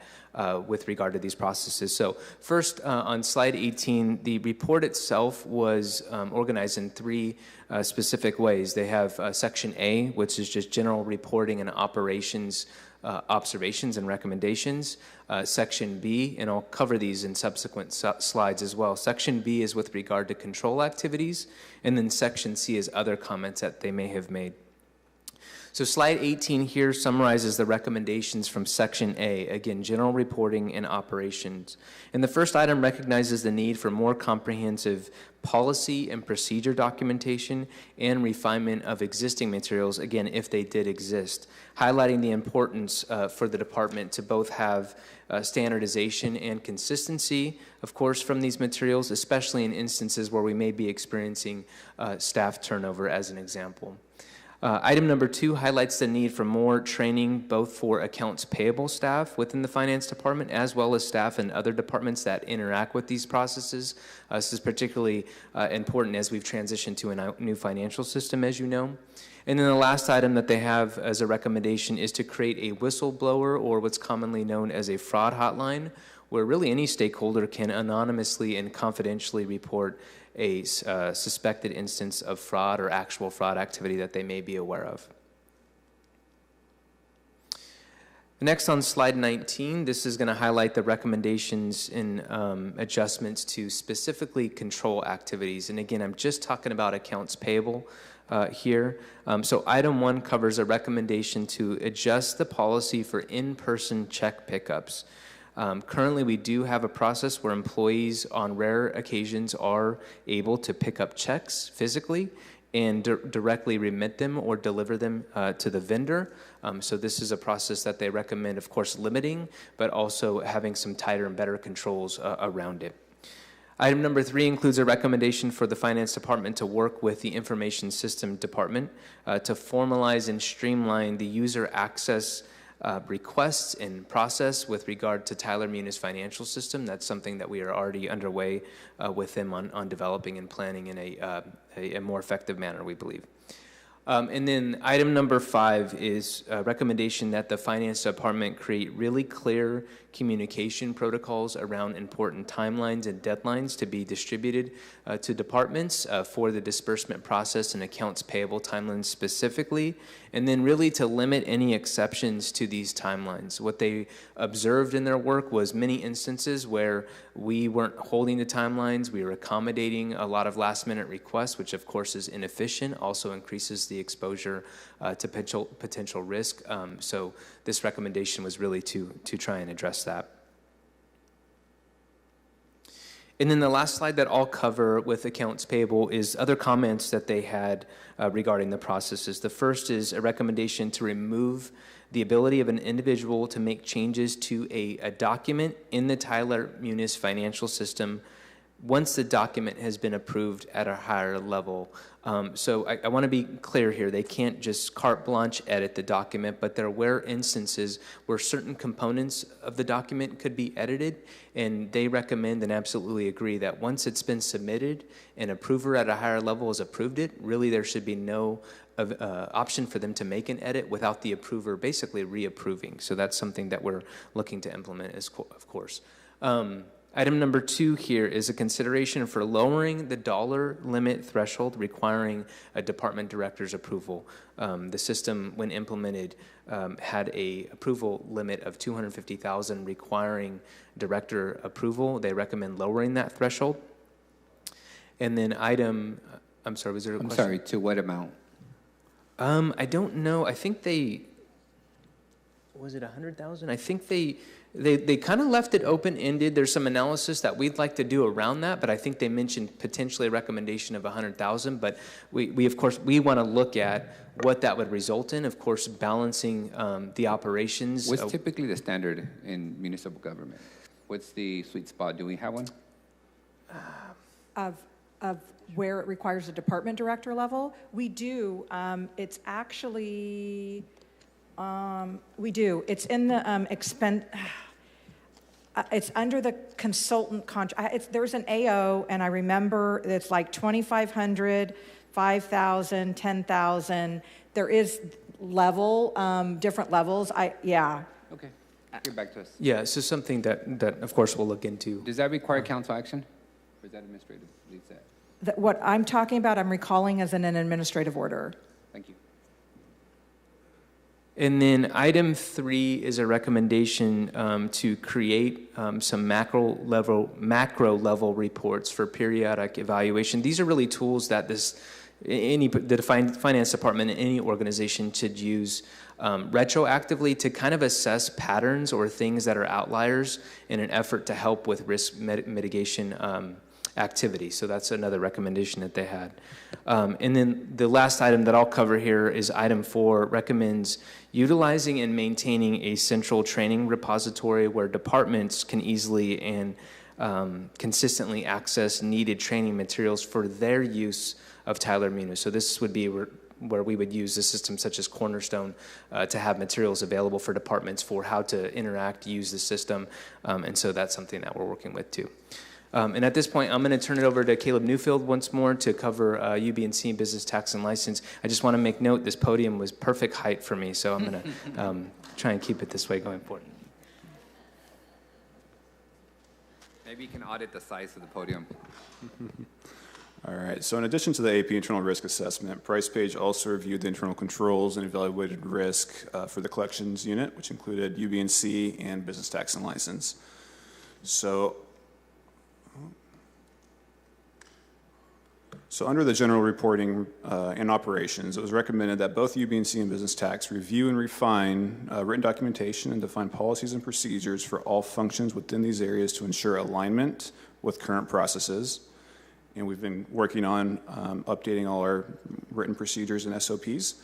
Speaker 4: with regard to these processes. So first, on slide 18, the report itself was organized in three specific ways. They have section A, which is just general reporting and operations, observations and recommendations. Section B, and I'll cover these in subsequent slides as well. Section B is with regard to control activities, and then section C is other comments that they may have made. So slide 18 here summarizes the recommendations from section A, again, general reporting and operations. And the first item recognizes the need for more comprehensive policy and procedure documentation and refinement of existing materials, again, if they did exist, highlighting the importance for the department to both have standardization and consistency, of course, from these materials, especially in instances where we may be experiencing staff turnover, as an example. Item number 2 highlights the need for more training both for accounts payable staff within the finance department as well as staff in other departments that interact with these processes. This is particularly important as we've transitioned to a new financial system, as you know. And then the last item that they have as a recommendation is to create a whistleblower, or what's commonly known as a fraud hotline, where really any stakeholder can anonymously and confidentially report a suspected instance of fraud or actual fraud activity that they may be aware of. Next, on slide 19, this is going to highlight the recommendations and adjustments to specifically control activities. And again, I'm just talking about accounts payable here. So item 1 covers a recommendation to adjust the policy for in-person check pickups. Currently, we do have a process where employees on rare occasions are able to pick up checks physically and directly remit them or deliver them to the vendor. So this is a process that they recommend, of course, limiting, but also having some tighter and better controls around it. Item number 3 includes a recommendation for the finance department to work with the information system department to formalize and streamline the user access requests and process with regard to Tyler Munis financial system. That's something that we are already underway with them on developing and planning in a more effective manner, we believe. And then item number 5 is a recommendation that the finance department create really clear communication protocols around important timelines and deadlines to be distributed to departments for the disbursement process and accounts payable timelines specifically, and then really to limit any exceptions to these timelines. What they observed in their work was many instances where we weren't holding the timelines, we were accommodating a lot of last minute requests, which of course is inefficient, also increases the exposure to potential risk. So this recommendation was really to try and address that. And then the last slide that I'll cover with accounts payable is other comments that they had regarding the processes. The first is a recommendation to remove the ability of an individual to make changes to a document in the Tyler Munis financial system once the document has been approved at a higher level. So I want to be clear here. They can't just carte blanche edit the document, but there were instances where certain components of the document could be edited, and they recommend and absolutely agree that once it's been submitted, an approver at a higher level has approved it, really there should be no option for them to make an edit without the approver basically reapproving. So that's something that we're looking to implement, of course. Item number 2 here is a consideration for lowering the dollar limit threshold requiring a department director's approval. The system, when implemented, had a approval limit of $250,000 requiring director approval. They recommend lowering that threshold. And then I'm sorry, was there a question?
Speaker 7: I'm sorry, to what amount?
Speaker 4: I don't know. I think was it 100,000? I think they kind of left it open-ended. There's some analysis that we'd like to do around that, but I think they mentioned potentially a recommendation of 100,000. But we of course, we want to look at what that would result in, of course, balancing the operations.
Speaker 7: What's typically the standard in municipal government? What's the sweet spot? Do we have one?
Speaker 6: Of where it requires a department director level? We do. It's actually, we do. It's in the it's under the consultant contract. There's an AO, and I remember it's like 2,500, 5,000, 10,000. There is different levels. Yeah.
Speaker 7: Okay. Get back to us.
Speaker 4: Yeah, so something that of course we'll look into.
Speaker 7: Does that require council action? Or is that administrative?
Speaker 6: What I'm talking about, I'm recalling as an administrative order.
Speaker 7: Thank you.
Speaker 4: And then item 3 is a recommendation to create some macro level reports for periodic evaluation. These are really tools that the finance department in any organization should use retroactively to kind of assess patterns or things that are outliers in an effort to help with risk mitigation activity. So that's another recommendation that they had. And then the last item that I'll cover here is item 4, recommends utilizing and maintaining a central training repository where departments can easily and consistently access needed training materials for their use of Tyler Munis. So this would be where we would use a system such as Cornerstone to have materials available for departments for how to interact, use the system. And so that's something that we're working with too. And at this point, I'm going to turn it over to Caleb Newfield once more to cover UB&C Business Tax and License. I just want to make note, this podium was perfect height for me, so I'm going to try and keep it this way going forward.
Speaker 7: Maybe you can audit the size of the podium.
Speaker 5: All right, so in addition to the AP internal risk assessment, Price Page also reviewed the internal controls and evaluated risk for the collections unit, which included UB&C and Business Tax and License. So under the general reporting and operations, it was recommended that both UB&C and Business Tax review and refine written documentation and define policies and procedures for all functions within these areas to ensure alignment with current processes. And we've been working on updating all our written procedures and SOPs.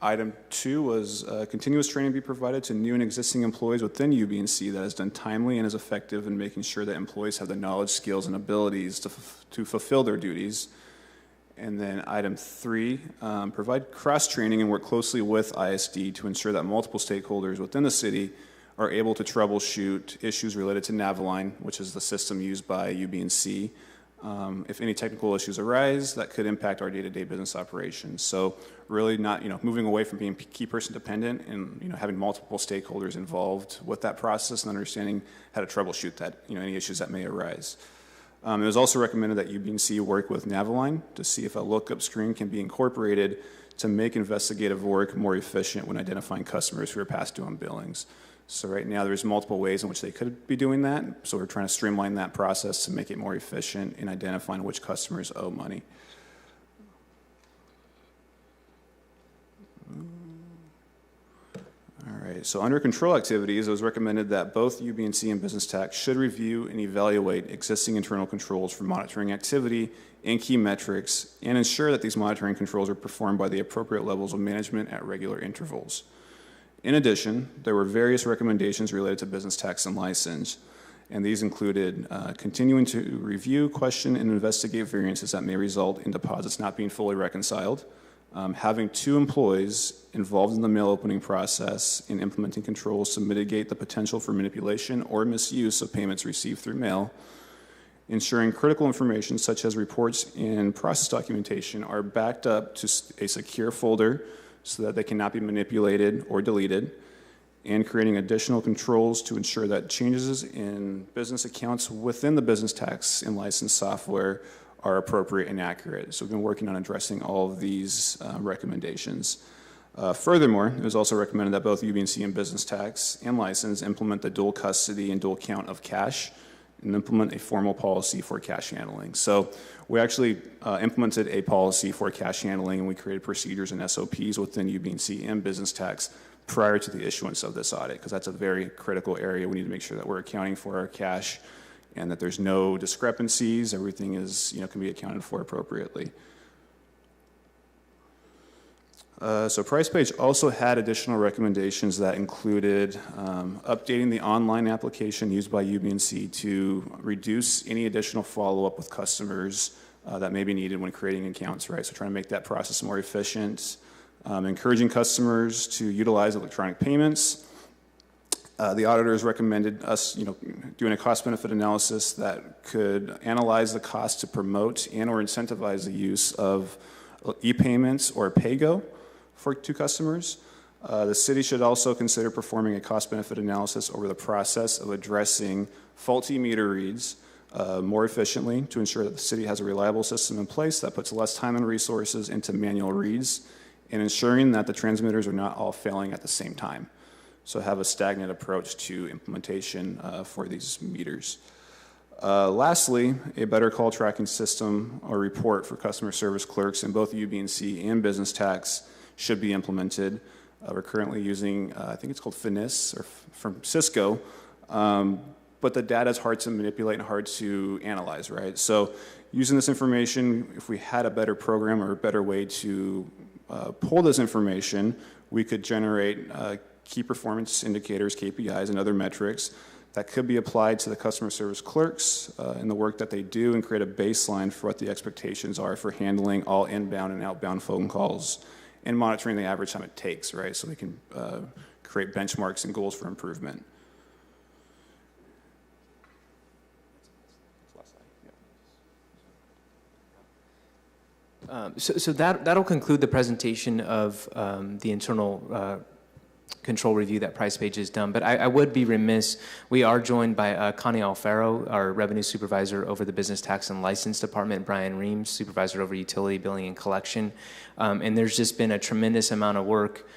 Speaker 5: Item 2 was continuous training be provided to new and existing employees within UB&C that is done timely and is effective in making sure that employees have the knowledge, skills, and abilities to fulfill their duties. And then item 3, provide cross-training and work closely with ISD to ensure that multiple stakeholders within the city are able to troubleshoot issues related to Naviline, which is the system used by UB&C, if any technical issues arise that could impact our day-to-day business operations. So really not, moving away from being key person dependent and, having multiple stakeholders involved with that process and understanding how to troubleshoot that, any issues that may arise. It was also recommended that UBC work with Naviline to see if a lookup screen can be incorporated to make investigative work more efficient when identifying customers who are past due on billings. So right now there's multiple ways in which they could be doing that. So we're trying to streamline that process to make it more efficient in identifying which customers owe money. All right, so under control activities, it was recommended that both UB&C and Business Tax should review and evaluate existing internal controls for monitoring activity and key metrics and ensure that these monitoring controls are performed by the appropriate levels of management at regular intervals. In addition, there were various recommendations related to business tax and license, and these included continuing to review, question, and investigate variances that may result in deposits not being fully reconciled, having 2 employees involved in the mail opening process and implementing controls to mitigate the potential for manipulation or misuse of payments received through mail, ensuring critical information such as reports and process documentation are backed up to a secure folder so that they cannot be manipulated or deleted, and creating additional controls to ensure that changes in business accounts within the business tax and license software are appropriate and accurate. So we've been working on addressing all of these recommendations. Furthermore, it was also recommended that both UB&C and business tax and license implement the dual custody and dual count of cash and implement a formal policy for cash handling. So we actually implemented a policy for cash handling, and we created procedures and SOPs within UB&C and business tax prior to the issuance of this audit, because that's a very critical area. We need to make sure that we're accounting for our cash and that there's no discrepancies. Everything is, can be accounted for appropriately. So Price Page also had additional recommendations that included updating the online application used by UB&C to reduce any additional follow-up with customers that may be needed when creating accounts, right? So trying to make that process more efficient, encouraging customers to utilize electronic payments. The auditors recommended us, doing a cost-benefit analysis that could analyze the cost to promote and or incentivize the use of e-payments or PayGo to customers. The city should also consider performing a cost-benefit analysis over the process of addressing faulty meter reads more efficiently to ensure that the city has a reliable system in place that puts less time and resources into manual reads and ensuring that the transmitters are not all failing at the same time. So have a stagnant approach to implementation for these meters. Lastly, a better call tracking system or report for customer service clerks in both UB&C and business tax should be implemented. We're currently using, I think it's called Finis or from Cisco, but the data is hard to manipulate and hard to analyze, right? So using this information, if we had a better program or a better way to pull this information, we could generate key performance indicators, KPIs, and other metrics that could be applied to the customer service clerks in the work that they do and create a baseline for what the expectations are for handling all inbound and outbound phone calls and monitoring the average time it takes, right? So we can create benchmarks and goals for improvement.
Speaker 4: So that'll conclude the presentation of the internal control review that Price Page has done. But I would be remiss, we are joined by Connie Alfaro, our revenue supervisor over the Business Tax and License Department, Brian Reams, supervisor over utility billing and collection. And there's just been a tremendous amount of work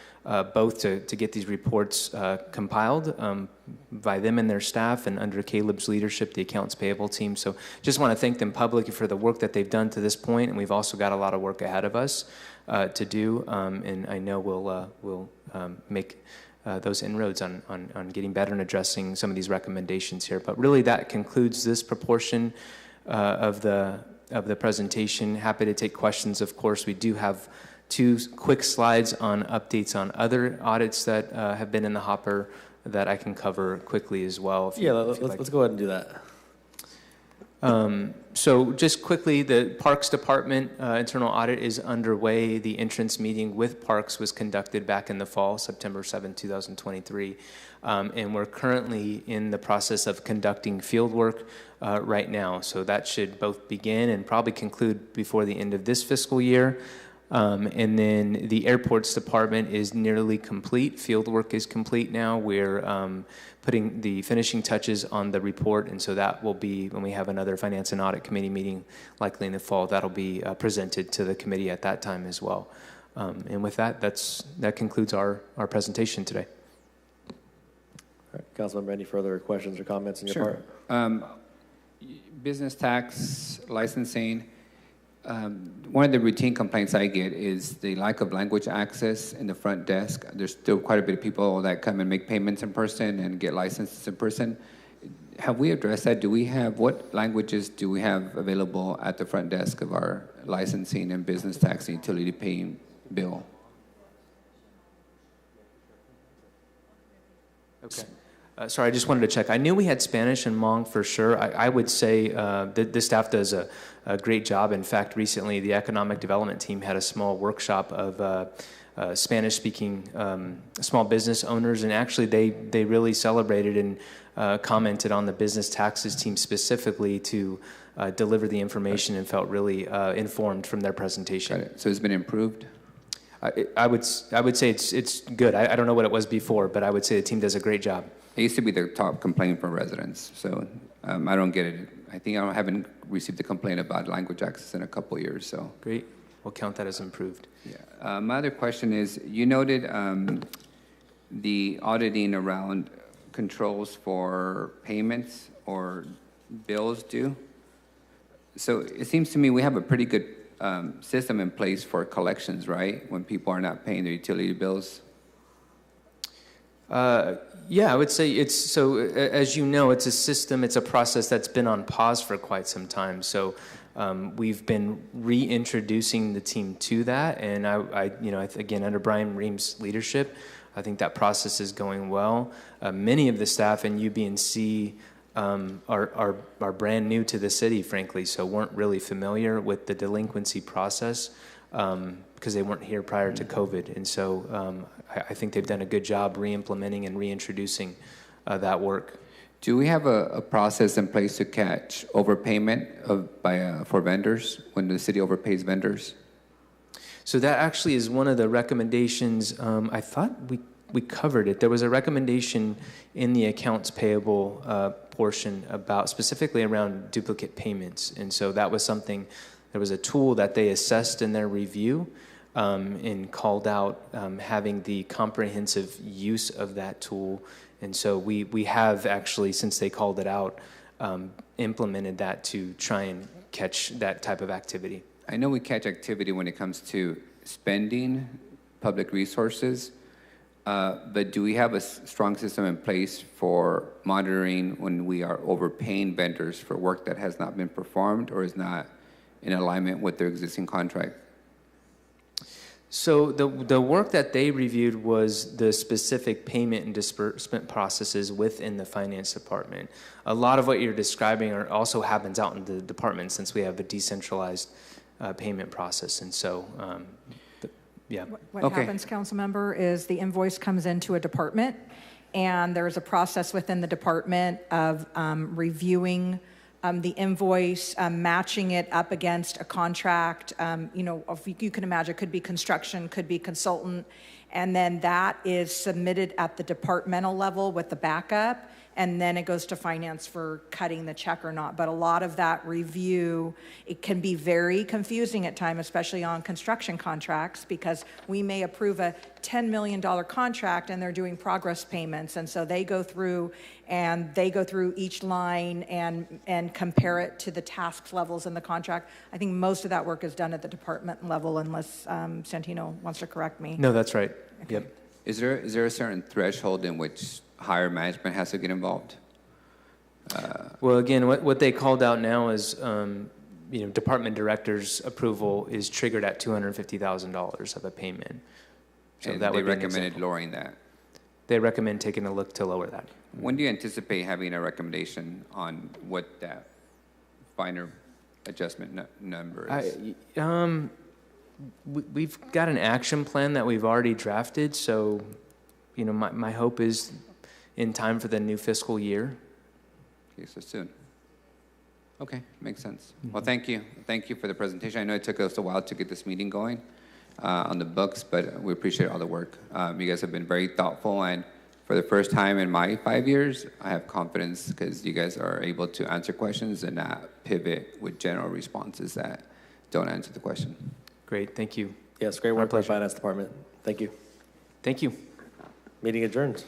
Speaker 4: both to get these reports compiled by them and their staff and under Caleb's leadership, the accounts payable team. So just want to thank them publicly for the work that they've done to this point, and we've also got a lot of work ahead of us to do, and I know we'll make those inroads on getting better and addressing some of these recommendations here. But really that concludes this proportion of the presentation. Happy to take questions, of course. We do have 2 quick slides on updates on other audits that have been in the hopper that I can cover quickly as well.
Speaker 1: Let's go ahead and do that.
Speaker 4: So just quickly, the Parks Department internal audit is underway. The entrance meeting with Parks was conducted back in the fall, September 7, 2023. And we're currently in the process of conducting field work right now. So that should both begin and probably conclude before the end of this fiscal year. And then the Airports Department is nearly complete. Field work is complete now. We're putting the finishing touches on the report, and so that will be, when we have another Finance and Audit Committee meeting, likely in the fall, that'll be presented to the committee at that time as well. And with that, that concludes our presentation today.
Speaker 1: All right, Councilmember, any further questions or comments on your
Speaker 7: Sure.
Speaker 1: part?
Speaker 7: Business tax licensing. One of the routine complaints I get is the lack of language access in the front desk. There's still quite a bit of people that come and make payments in person and get licenses in person. Have we addressed that? What languages do we have available at the front desk of our licensing and business tax and utility paying bill?
Speaker 4: Okay. Sorry, I just wanted to check. I knew we had Spanish and Hmong for sure. I would say that the staff does a great job. In fact, recently the economic development team had a small workshop of Spanish-speaking small business owners, and actually they really celebrated and commented on the business taxes team specifically to deliver the information and felt really informed from their presentation.
Speaker 7: Got it. So it's been improved?
Speaker 4: I would say it's good. I don't know what it was before, but I would say the team does a great job.
Speaker 7: It used to be the top complaint from residents, so I don't get it. I think I haven't received a complaint about language access in a couple of years. So
Speaker 4: Great. We'll count that as improved.
Speaker 7: yeah. My other question is, you noted the auditing around controls for payments or bills due. So it seems to me we have a pretty good system in place for collections, right? When people are not paying their utility bills.
Speaker 4: Yeah, I would say as you know, it's a system, it's a process that's been on pause for quite some time. So we've been reintroducing the team to that. And again, under Brian Ream's leadership, I think that process is going well. Many of the staff in UB&C are brand new to the city, frankly, so weren't really familiar with the delinquency process because they weren't here prior to COVID. And so I think they've done a good job re-implementing and reintroducing that work.
Speaker 7: Do we have a process in place to catch overpayment for vendors when the city overpays vendors?
Speaker 4: So that actually is one of the recommendations. I thought we covered it. There was a recommendation in the accounts payable portion about specifically around duplicate payments. And so that was something, there was a tool that they assessed in their review and called out having the comprehensive use of that tool. And so we have actually, since they called it out, implemented that to try and catch that type of activity.
Speaker 7: I know we catch activity when it comes to spending public resources, but do we have a strong system in place for monitoring when we are overpaying vendors for work that has not been performed or is not in alignment with their existing contract?
Speaker 4: So the work that they reviewed was the specific payment and disbursement processes within the finance department. A lot of what you're describing also happens out in the department since we have a decentralized payment process. And so, yeah.
Speaker 6: What happens, council member, is the invoice comes into a department and there's a process within the department of reviewing the invoice, matching it up against a contract. If you can imagine, it could be construction, could be consultant, and then that is submitted at the departmental level with the backup, and then it goes to finance for cutting the check or not. But a lot of that review, it can be very confusing at times, especially on construction contracts, because we may approve a $10 million contract and they're doing progress payments. And so they go through each line and compare it to the task levels in the contract. I think most of that work is done at the department level, unless Santino wants to correct me.
Speaker 4: No, that's right.
Speaker 6: Okay.
Speaker 4: Yep.
Speaker 7: Is there a certain threshold in which higher management has to get involved?
Speaker 4: Well, again, what they called out now is, department director's approval is triggered at $250,000 of a payment. So
Speaker 7: And
Speaker 4: that
Speaker 7: they
Speaker 4: would be an
Speaker 7: recommended
Speaker 4: example.
Speaker 7: lowering that.
Speaker 4: They recommend taking a look to lower that.
Speaker 7: When do you anticipate having a recommendation on what that minor adjustment number is?
Speaker 4: We've got an action plan that we've already drafted, so, my hope is in time for the new fiscal year.
Speaker 7: Okay, so soon. Okay, makes sense. Well, thank you. Thank you for the presentation. I know it took us a while to get this meeting going on the books, but we appreciate all the work. You guys have been very thoughtful, and for the first time in my 5 years, I have confidence because you guys are able to answer questions and not pivot with general responses that don't answer the question.
Speaker 4: Great, thank you.
Speaker 1: Yes, great work by the Finance Department. Thank you.
Speaker 4: Thank you.
Speaker 1: Meeting adjourned.